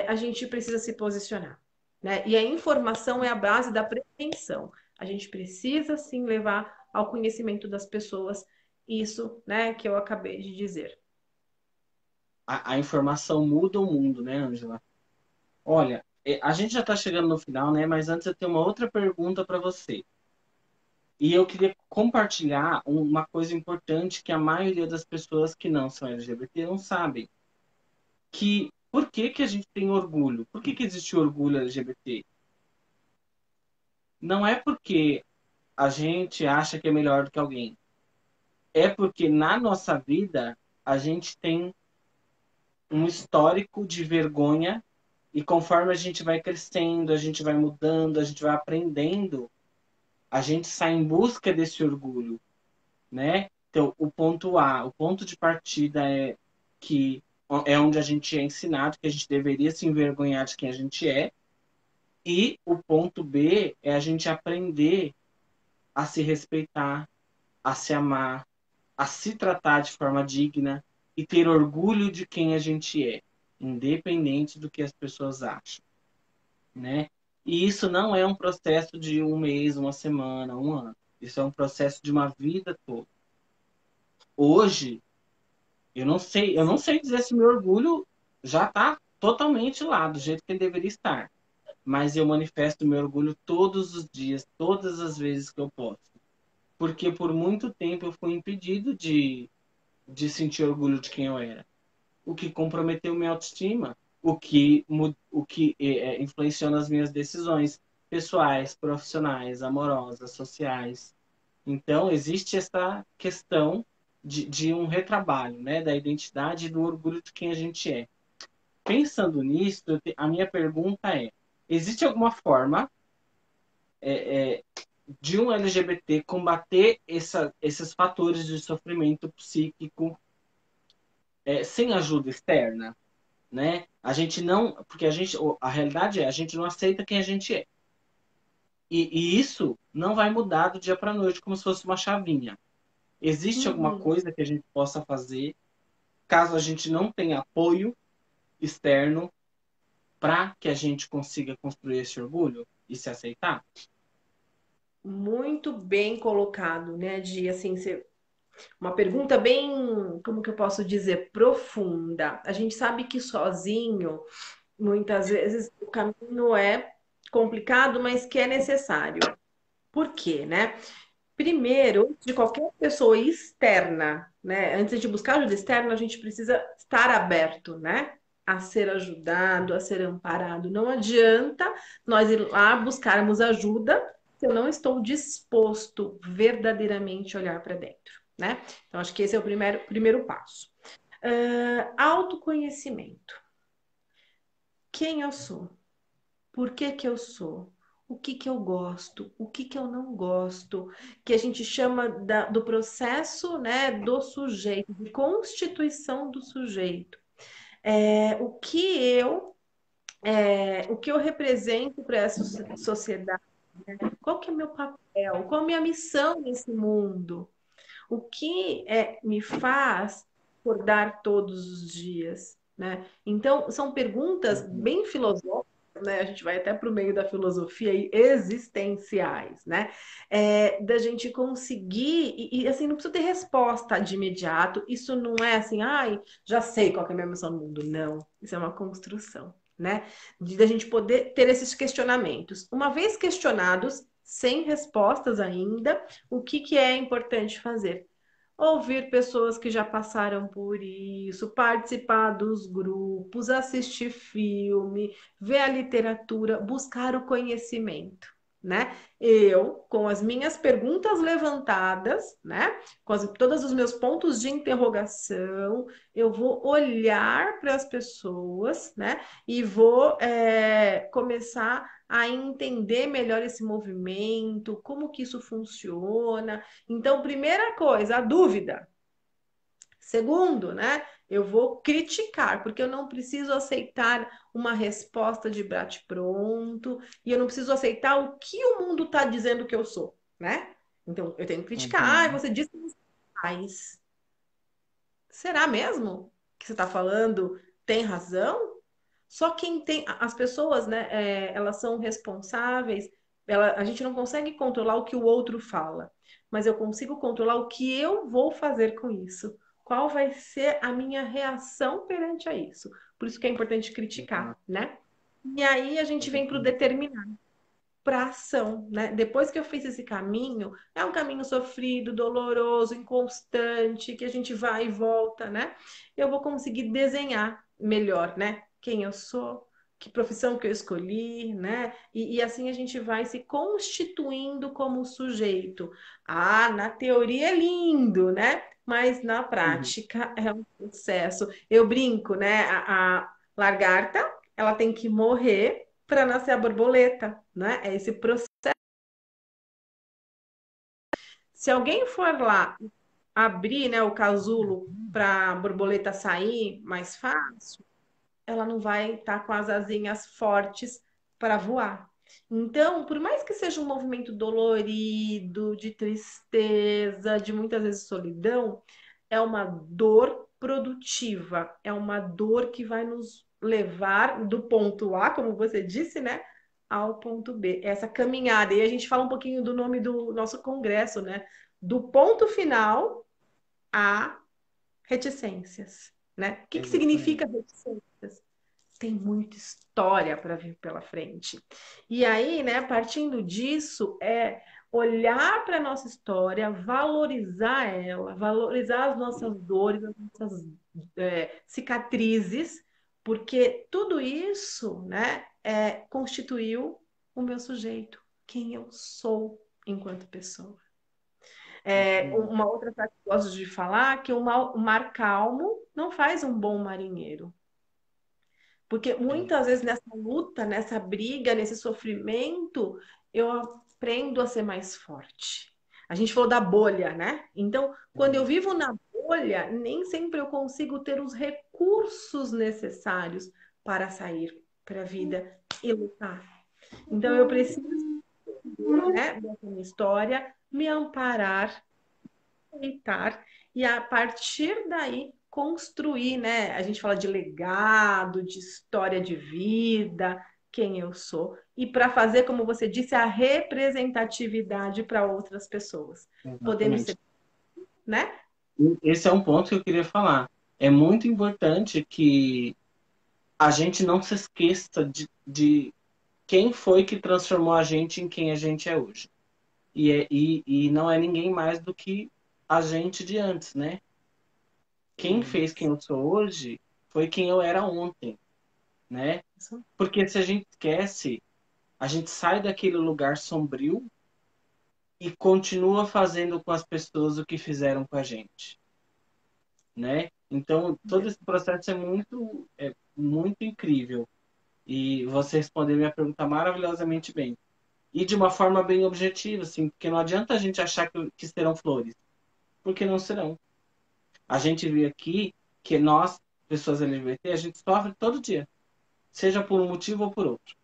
a gente precisa se posicionar, né? E a informação é a base da prevenção. A gente precisa, sim, levar ao conhecimento das pessoas isso, né, que eu acabei de dizer. A informação muda o mundo, né, Ângela? Olha, a gente já está chegando no final, né? Mas antes eu tenho uma outra pergunta para você. E eu queria compartilhar uma coisa importante que a maioria das pessoas que não são LGBT não sabem. Que por que que a gente tem orgulho? Por que que existe orgulho LGBT? Não é porque a gente acha que é melhor do que alguém. É porque na nossa vida a gente tem um histórico de vergonha e conforme a gente vai crescendo, a gente vai mudando, a gente vai aprendendo, a gente sai em busca desse orgulho, né? Então, o ponto A, o ponto de partida é que é onde a gente é ensinado que a gente deveria se envergonhar de quem a gente é, e o ponto B é a gente aprender a se respeitar, a se amar, a se tratar de forma digna e ter orgulho de quem a gente é, independente do que as pessoas acham, né? E isso não é um processo de um mês, uma semana, um ano. Isso é um processo de uma vida toda. Hoje, eu não sei dizer se meu orgulho já está totalmente lá, do jeito que ele deveria estar. Mas eu manifesto meu orgulho todos os dias, todas as vezes que eu posso. Porque por muito tempo eu fui impedido de sentir orgulho de quem eu era. O que comprometeu minha autoestima, o que influenciou nas minhas decisões pessoais, profissionais, amorosas, sociais. Então, existe essa questão de um retrabalho, né, da identidade e do orgulho de quem a gente é. Pensando nisso, a minha pergunta é: existe alguma forma de um LGBT combater esses fatores de sofrimento psíquico sem ajuda externa? Né? A gente não, porque a realidade é, a gente não aceita quem a gente é. E isso não vai mudar do dia para a noite como se fosse uma chavinha. Existe alguma Uhum. coisa que a gente possa fazer caso a gente não tenha apoio externo para que a gente consiga construir esse orgulho e se aceitar? Muito bem colocado, né? De assim, uma pergunta bem, como que eu posso dizer, profunda. A gente sabe que sozinho, muitas vezes, o caminho é complicado, mas que é necessário. Por quê, né? Primeiro, antes de qualquer pessoa externa, né? Antes de buscar ajuda externa, a gente precisa estar aberto, né? A ser ajudado, a ser amparado. Não adianta nós ir lá buscarmos ajuda se eu não estou disposto verdadeiramente a olhar para dentro, né? Então, acho que esse é o primeiro passo. Autoconhecimento. Quem eu sou? Por que que eu sou? O que que eu gosto? O que que eu não gosto? Que a gente chama do processo, né, do sujeito, de constituição do sujeito. O que eu represento para essa sociedade? Qual que é meu papel? Qual é a minha missão nesse mundo? O que me faz acordar todos os dias, né? Então, são perguntas Uhum. bem filosóficas, né? A gente vai até para o meio da filosofia e existenciais, né? Da gente conseguir, assim, não precisa ter resposta de imediato. Isso não é assim, ai, já sei qual que é a minha missão no mundo. Não, isso é uma construção, né? Da gente poder ter esses questionamentos. Uma vez questionados, sem respostas ainda, o que que é importante fazer? Ouvir pessoas que já passaram por isso, participar dos grupos, assistir filme, ver a literatura, buscar o conhecimento. né? Eu, com as minhas perguntas levantadas, né? Com todos os meus pontos de interrogação, eu vou olhar para as pessoas, né? E vou começar a entender melhor esse movimento, como que isso funciona. Então, primeira coisa, a dúvida. Segundo, né, eu vou criticar, porque eu não preciso aceitar uma resposta de bate-pronto, e eu não preciso aceitar o que o mundo está dizendo que eu sou, né? Então, eu tenho que criticar. Ah, Uhum. você disse que você faz. Será mesmo que você está falando tem razão? Só quem tem, as pessoas, né, elas são responsáveis, a gente não consegue controlar o que o outro fala, mas eu consigo controlar o que eu vou fazer com isso. Qual vai ser a minha reação perante a isso? Por isso que é importante criticar, Exato, né? E aí a gente vem para o exatamente. determinar, para ação, né? Depois que eu fiz esse caminho, é um caminho sofrido, doloroso, inconstante, que a gente vai e volta, né? Eu vou conseguir desenhar melhor, né? Quem eu sou, que profissão que eu escolhi, né? E assim a gente vai se constituindo como sujeito. Ah, na teoria é lindo, né? Mas na Uhum. prática é um processo. Eu brinco, né? A lagarta, ela tem que morrer para nascer a borboleta, né? É esse processo. Se alguém for lá abrir, né, o casulo para a borboleta sair mais fácil, ela não vai estar com as asinhas fortes para voar. Então, por mais que seja um movimento dolorido, de tristeza, de muitas vezes solidão, é uma dor produtiva, é uma dor que vai nos levar do ponto A, como você disse, né, ao ponto B. Essa caminhada. E a gente fala um pouquinho do nome do nosso congresso, né? Do ponto final a reticências, né? O que que Exatamente. significa reticências? Tem muita história para vir pela frente. E aí, né, partindo disso, é olhar para a nossa história, valorizar ela, valorizar as nossas dores, as nossas cicatrizes, porque tudo isso, né, constituiu o meu sujeito, quem eu sou enquanto pessoa. Exatamente. Uma outra frase que eu gosto de falar que o mar calmo não faz um bom marinheiro. Porque É. muitas vezes nessa luta, nessa briga, nesse sofrimento, eu aprendo a ser mais forte. A gente falou da bolha, né? Então, quando eu Uhum. vivo na bolha, nem sempre eu consigo ter os recursos necessários para sair para a vida e lutar. Então, eu preciso, né, dessa minha história, me amparar, aceitar e a partir daí construir, né? A gente fala de legado, de história de vida, quem eu sou, e para fazer, como você disse, a representatividade para outras pessoas. Podemos Exatamente. ser, né? E esse é um ponto que eu queria falar. É muito importante que a gente não se esqueça de quem foi que transformou a gente em quem a gente é hoje. E não é ninguém mais do que a gente de antes, né? Quem fez quem Isso. eu sou hoje foi quem eu era ontem, né? Isso. Porque se a gente esquece, a gente sai daquele lugar sombrio e continua fazendo com as pessoas o que fizeram com a gente, né? Então, todo esse processo é muito incrível. E você respondeu minha pergunta maravilhosamente bem. E de uma forma bem objetiva, assim, porque não adianta a gente achar que serão flores, porque não serão. A gente vê aqui que nós, pessoas LGBT, a gente sofre todo dia, seja por um motivo ou por outro,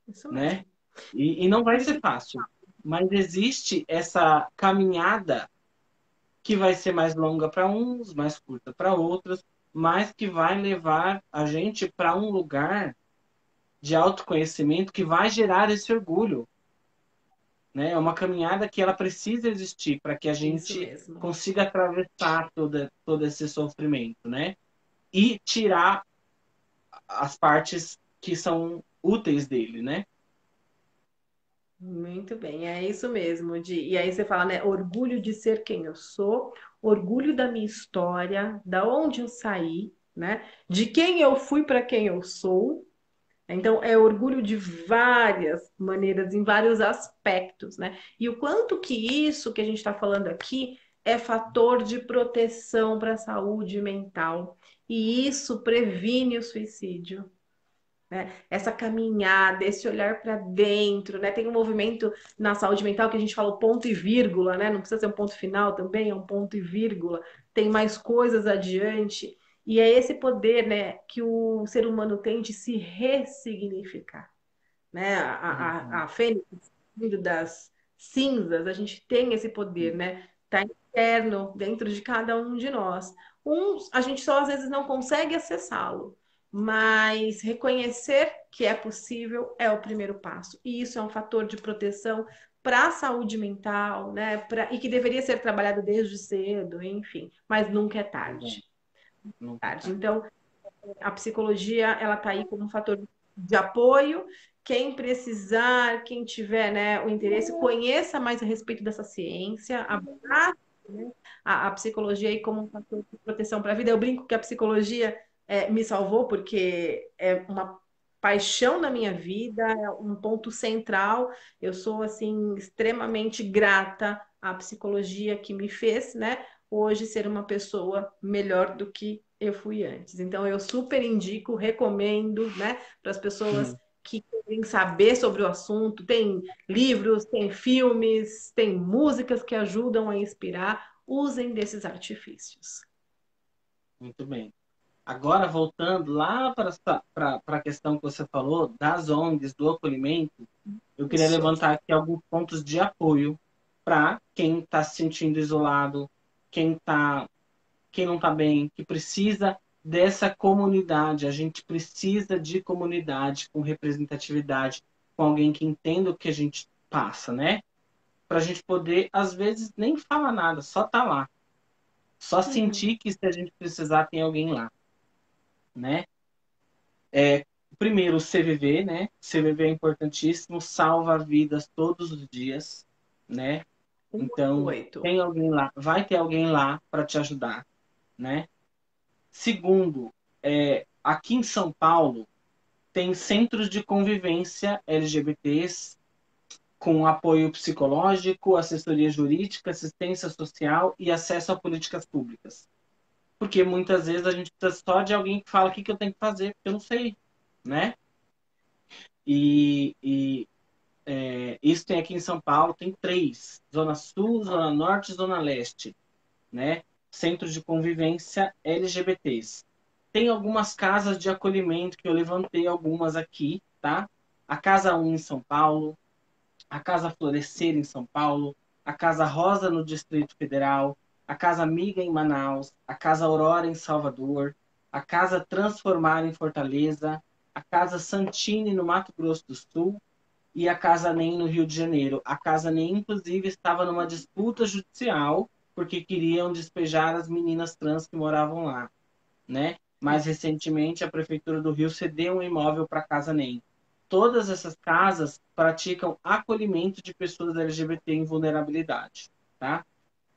Isso né? mesmo. E não vai Por ser isso, fácil, mas existe essa caminhada que vai ser mais longa para uns, mais curta para outros, mas que vai levar a gente para um lugar de autoconhecimento que vai gerar esse orgulho, né? É uma caminhada que ela precisa existir para que a isso gente mesmo. consiga atravessar todo esse sofrimento, né? E tirar as partes que são úteis dele, né? Muito bem, é isso mesmo. E aí você fala, né? Orgulho de ser quem eu sou, orgulho da minha história, da onde eu saí, né? De quem eu fui para quem eu sou. Então, é orgulho de várias maneiras, em vários aspectos, né? E o quanto que isso que a gente está falando aqui é fator de proteção para a saúde mental. E isso previne o suicídio, né? Essa caminhada, esse olhar para dentro, né? Tem um movimento na saúde mental que a gente fala o ponto e vírgula, né? Não precisa ser um ponto final também, é um ponto e vírgula. Tem mais coisas adiante. E é esse poder, né, que o ser humano tem de se ressignificar, né? A Uhum. fênix vindo das cinzas, a gente tem esse poder, né? Tá interno dentro de cada um de nós. Uns, a gente só às vezes não consegue acessá-lo, mas reconhecer que é possível é o primeiro passo. E isso é um fator de proteção para a saúde mental, né? E que deveria ser trabalhado desde cedo, enfim, mas nunca é Verdade. tarde. Nunca é Tarde. tarde. Então, a psicologia ela está aí como um fator de apoio. Quem precisar, quem tiver, né, o interesse, conheça mais a respeito dessa ciência, abrace, né, a psicologia aí como um fator de proteção para a vida. Eu brinco que a psicologia me salvou porque é uma paixão na minha vida, é um ponto central. Eu sou assim extremamente grata à psicologia que me fez, né, hoje ser uma pessoa melhor do que eu fui antes. Então, eu super indico, recomendo, né, para as pessoas Uhum. que querem saber sobre o assunto. Tem livros, tem filmes, tem músicas que ajudam a inspirar. Usem desses artifícios. Muito bem. Agora, voltando lá para a questão que você falou, das ONGs, do acolhimento, eu queria Isso. levantar aqui alguns pontos de apoio para quem está se sentindo isolado, quem não está bem, que precisa dessa comunidade. A gente precisa de comunidade com representatividade, com alguém que entenda o que a gente passa, né? Para a gente poder, às vezes, nem falar nada, só tá lá. Só Uhum. sentir que se a gente precisar, tem alguém lá, né? Primeiro, o CVV, né? O CVV é importantíssimo, salva vidas todos os dias, né? Então, Oito. tem alguém lá, vai ter alguém lá para te ajudar, né? Segundo, aqui em São Paulo tem centros de convivência LGBTs com apoio psicológico, assessoria jurídica, assistência social e acesso a políticas públicas. Porque muitas vezes a gente precisa só de alguém que fala o que, que eu tenho que fazer, porque eu não sei, né? Isso tem aqui em São Paulo, tem três: Zona Sul, Zona Norte e Zona Leste, né? Centros de convivência LGBTs. Tem algumas casas de acolhimento que eu levantei algumas aqui, tá? A Casa 1 em São Paulo, a Casa Florescer em São Paulo, a Casa Rosa no Distrito Federal, a Casa Amiga em Manaus, a Casa Aurora em Salvador, a Casa Transformar em Fortaleza, a Casa Santini no Mato Grosso do Sul e a Casa NEM no Rio de Janeiro. A Casa NEM, inclusive, estava numa disputa judicial porque queriam despejar as meninas trans que moravam lá, né? Mais recentemente, a Prefeitura do Rio cedeu um imóvel para a Casa NEM. Todas essas casas praticam acolhimento de pessoas LGBT em vulnerabilidade, tá?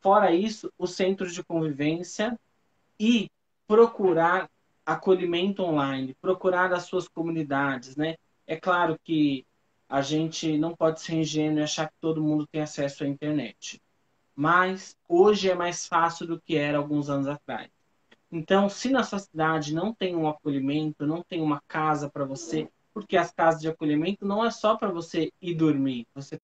Fora isso, os centros de convivência e procurar acolhimento online, procurar as suas comunidades, né? É claro que a gente não pode ser ingênuo e achar que todo mundo tem acesso à internet, mas hoje é mais fácil do que era alguns anos atrás. Então, se na sua cidade não tem um acolhimento, não tem uma casa para você, porque as casas de acolhimento não é só para você ir dormir, você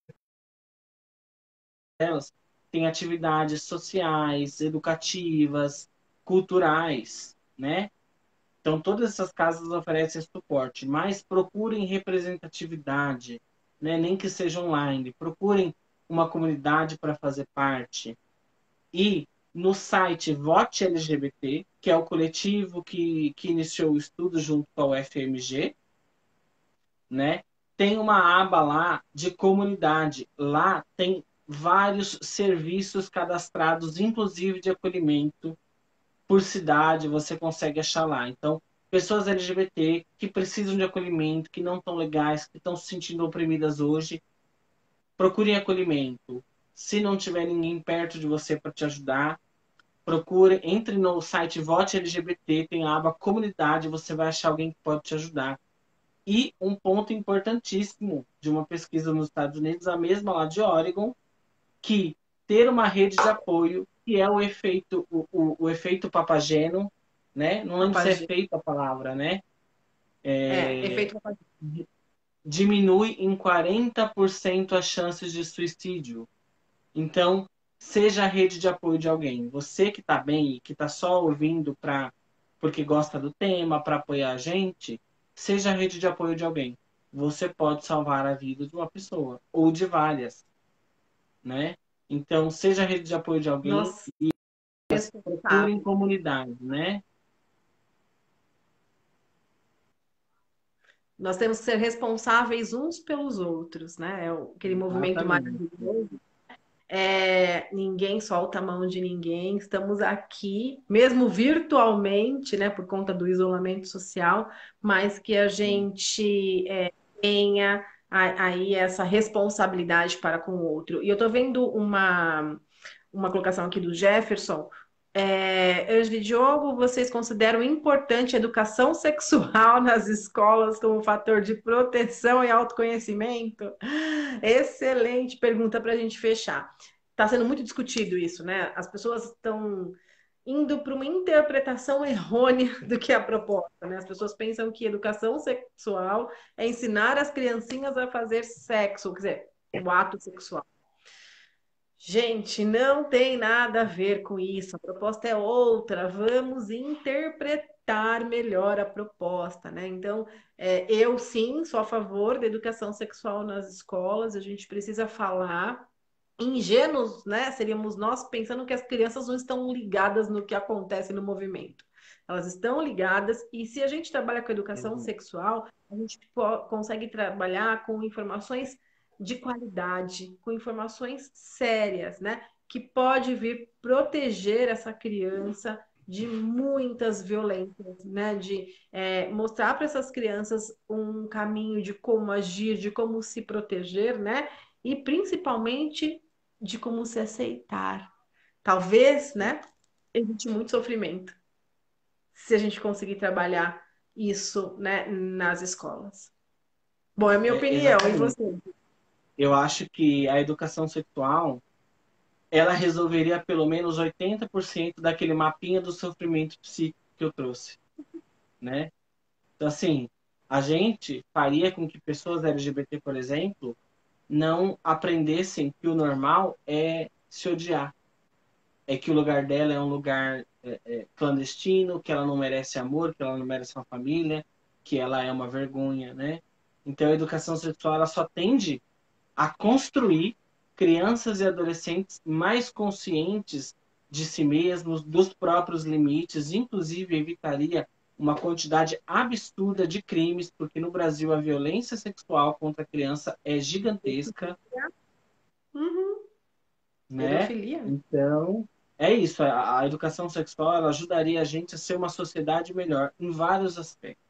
elas têm atividades sociais, educativas, culturais, né? Então, todas essas casas oferecem suporte, mas procurem representatividade, né? Nem que seja online, procurem uma comunidade para fazer parte. E no site Vote LGBT, que é o coletivo que iniciou o estudo junto com a UFMG, né? Tem uma aba lá de comunidade. Lá tem vários serviços cadastrados, inclusive de acolhimento por cidade, você consegue achar lá. Então, pessoas LGBT que precisam de acolhimento, que não estão legais, que estão se sentindo oprimidas hoje, procurem acolhimento. Se não tiver ninguém perto de você para te ajudar, procure, entre no site Vote LGBT, tem a aba comunidade, você vai achar alguém que pode te ajudar. E um ponto importantíssimo de uma pesquisa nos Estados Unidos, a mesma lá de Oregon, que ter uma rede de apoio, que é o efeito, o efeito Papageno, né? Não lembro se é Papageno. efeito a palavra, né? Efeito Papageno. Diminui em 40% as chances de suicídio. Então, seja a rede de apoio de alguém. Você que está bem e que está só ouvindo porque gosta do tema, para apoiar a gente, seja a rede de apoio de alguém. Você pode salvar a vida de uma pessoa, ou de várias, né? Então, seja a rede de apoio de alguém, Nossa, procurem responsável. comunidade, né? Nós temos que ser responsáveis uns pelos outros, né? Aquele movimento Exatamente. maravilhoso. Ninguém solta a mão de ninguém. Estamos aqui, mesmo virtualmente, né, por conta do isolamento social, mas que a gente tenha aí essa responsabilidade para com o outro. E eu estou vendo uma colocação aqui do Jefferson. Ângela e Diogo, vocês consideram importante a educação sexual nas escolas como fator de proteção e autoconhecimento? Excelente pergunta para a gente fechar. Está sendo muito discutido isso, né? As pessoas estão indo para uma interpretação errônea do que é a proposta, né? As pessoas pensam que educação sexual é ensinar as criancinhas a fazer sexo, quer dizer, o ato sexual. Gente, não tem nada a ver com isso. A proposta é outra. Vamos interpretar melhor a proposta, né? Então, eu sim sou a favor da educação sexual nas escolas. A gente precisa falar. Ingênuos, né? Seríamos nós pensando que as crianças não estão ligadas no que acontece no movimento. Elas estão ligadas, e se a gente trabalha com educação sexual, a gente consegue trabalhar com informações de qualidade, com informações sérias, né? Que pode vir proteger essa criança de muitas violências, né? De mostrar para essas crianças um caminho de como agir, de como se proteger, né? E principalmente de como se aceitar. Talvez, né? Evite muito sofrimento se a gente conseguir trabalhar isso, né, nas escolas. Bom, é a minha opinião, e Exatamente. você? Eu acho que a educação sexual ela resolveria pelo menos 80% daquele mapinha do sofrimento psíquico que eu trouxe, né? Então, assim, a gente faria com que pessoas LGBT, por exemplo, não aprendessem que o normal é se odiar. É que o lugar dela é um lugar clandestino, que ela não merece amor, que ela não merece uma família, que ela é uma vergonha, né? Então, a educação sexual ela só tende a construir crianças e adolescentes mais conscientes de si mesmos, dos próprios limites, inclusive evitaria uma quantidade absurda de crimes, porque no Brasil a violência sexual contra a criança é gigantesca, Uhum. né? Pedofilia? Então, é isso. A educação sexual ela ajudaria a gente a ser uma sociedade melhor em vários aspectos.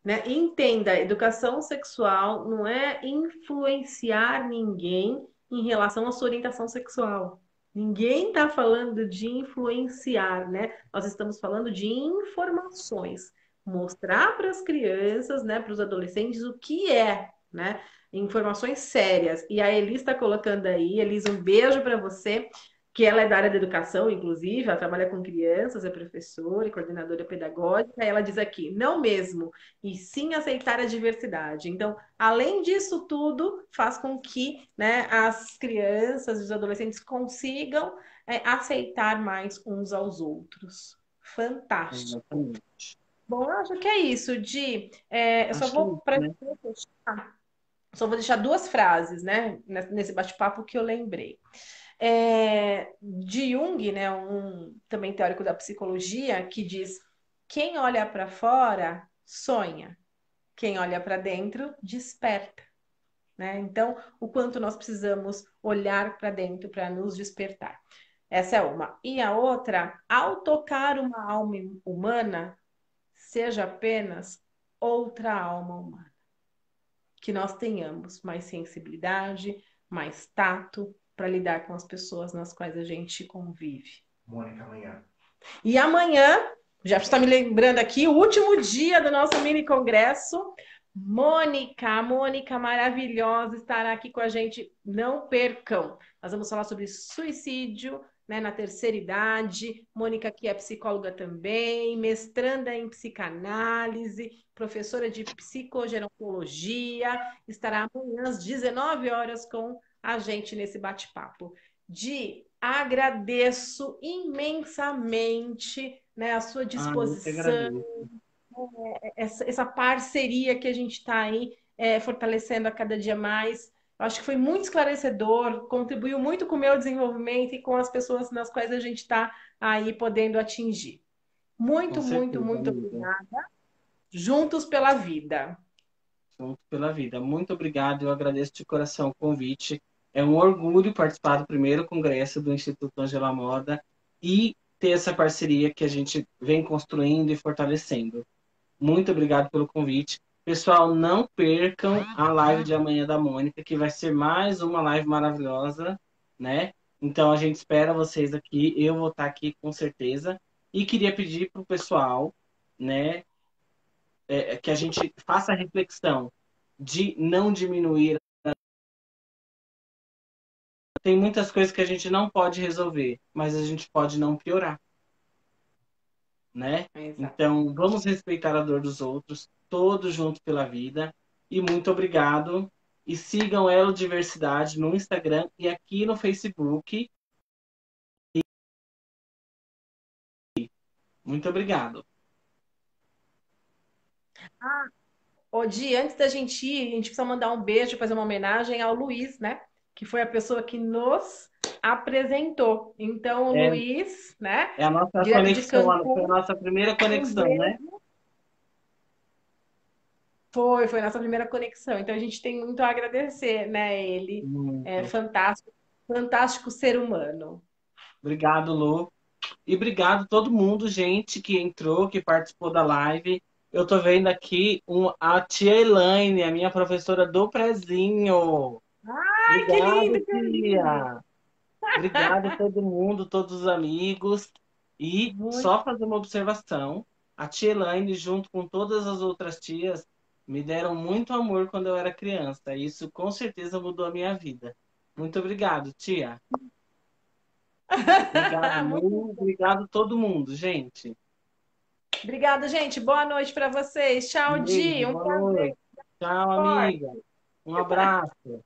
Né? Entenda, a educação sexual não é influenciar ninguém em relação à sua orientação sexual. Ninguém está falando de influenciar, né? Nós estamos falando de informações. Mostrar para as crianças, né, para os adolescentes o que é, né? Informações sérias. E a Elis está colocando aí, Elis, um beijo para você, que ela é da área da educação, inclusive, ela trabalha com crianças, é professora e coordenadora pedagógica. Ela diz aqui, não mesmo, e sim aceitar a diversidade. Então, além disso tudo, faz com que, né, as crianças e os adolescentes consigam aceitar mais uns aos outros. Fantástico. Exatamente. Bom, eu acho que é isso, Di. Eu só Acho que é vou isso, para né? só vou deixar duas frases, né, nesse bate-papo que eu lembrei. De Jung, né, um também teórico da psicologia, que diz: quem olha para fora sonha, quem olha para dentro desperta, né? Então, o quanto nós precisamos olhar para dentro para nos despertar. Essa é uma. E a outra, ao tocar uma alma humana, seja apenas outra alma humana. Que nós tenhamos mais sensibilidade, mais tato para lidar com as pessoas nas quais a gente convive. Mônica, amanhã. E amanhã Já está me lembrando aqui, o último dia do nosso mini congresso. Mônica, a Mônica maravilhosa estará aqui com a gente. Não percam. Nós vamos falar sobre suicídio, né, na terceira idade. Mônica, que é psicóloga também, mestranda em psicanálise, professora de psicogerontologia, estará amanhã às 19 horas com a gente nesse bate-papo. Agradeço imensamente, né, a sua Ah, eu que disposição, agradeço. essa parceria que a gente está aí fortalecendo a cada dia mais. Eu acho que foi muito esclarecedor, contribuiu muito com o meu desenvolvimento e com as pessoas nas quais a gente está aí podendo atingir. Com Muito, muito, certeza, muito amiga. obrigada. Juntos pela vida. Junto pela vida. Muito obrigado, eu agradeço de coração o convite. É um orgulho participar do primeiro congresso do Instituto Angela Moda e ter essa parceria que a gente vem construindo e fortalecendo. Muito obrigado pelo convite. Pessoal, não percam a live de amanhã da Mônica, que vai ser mais uma live maravilhosa, né? Então a gente espera vocês aqui. Eu vou estar aqui com certeza. E queria pedir para o pessoal, né, que a gente faça a reflexão de não diminuir. Tem muitas coisas que a gente não pode resolver, mas a gente pode não piorar, né? Exato. Então, vamos respeitar a dor dos outros, todos juntos pela vida. E muito obrigado. E sigam Elo Diversidade no Instagram e aqui no Facebook. Muito obrigado. Ô, Di, antes da gente ir, a gente precisa mandar um beijo, fazer uma homenagem ao Luiz, né? Que foi a pessoa que nos apresentou. Então, o É, Luiz, né? é a nossa Direto de conexão, foi a Cancún, nossa primeira um conexão, né? beijo. Foi a nossa primeira conexão. Então, a gente tem muito a agradecer, né? Ele é Muito. fantástico, fantástico ser humano. Obrigado, Lu. E obrigado a todo mundo, gente, que entrou, que participou da live. Eu tô vendo aqui a tia Elaine, a minha professora do prezinho. Ai, que lindo, Obrigado, que lindo! tia. Obrigado a todo mundo, todos os amigos. E Muito. só fazer uma observação: a tia Elaine, junto com todas as outras tias, me deram muito amor quando eu era criança. Isso com certeza mudou a minha vida. Muito obrigado, tia. Obrigado, Muito Lu. Obrigado a todo mundo, gente. obrigada, gente. Boa noite para vocês. Tchau, Um Di. beijo, Um boa prazer. noite. Tchau, Forte. amiga. Um abraço.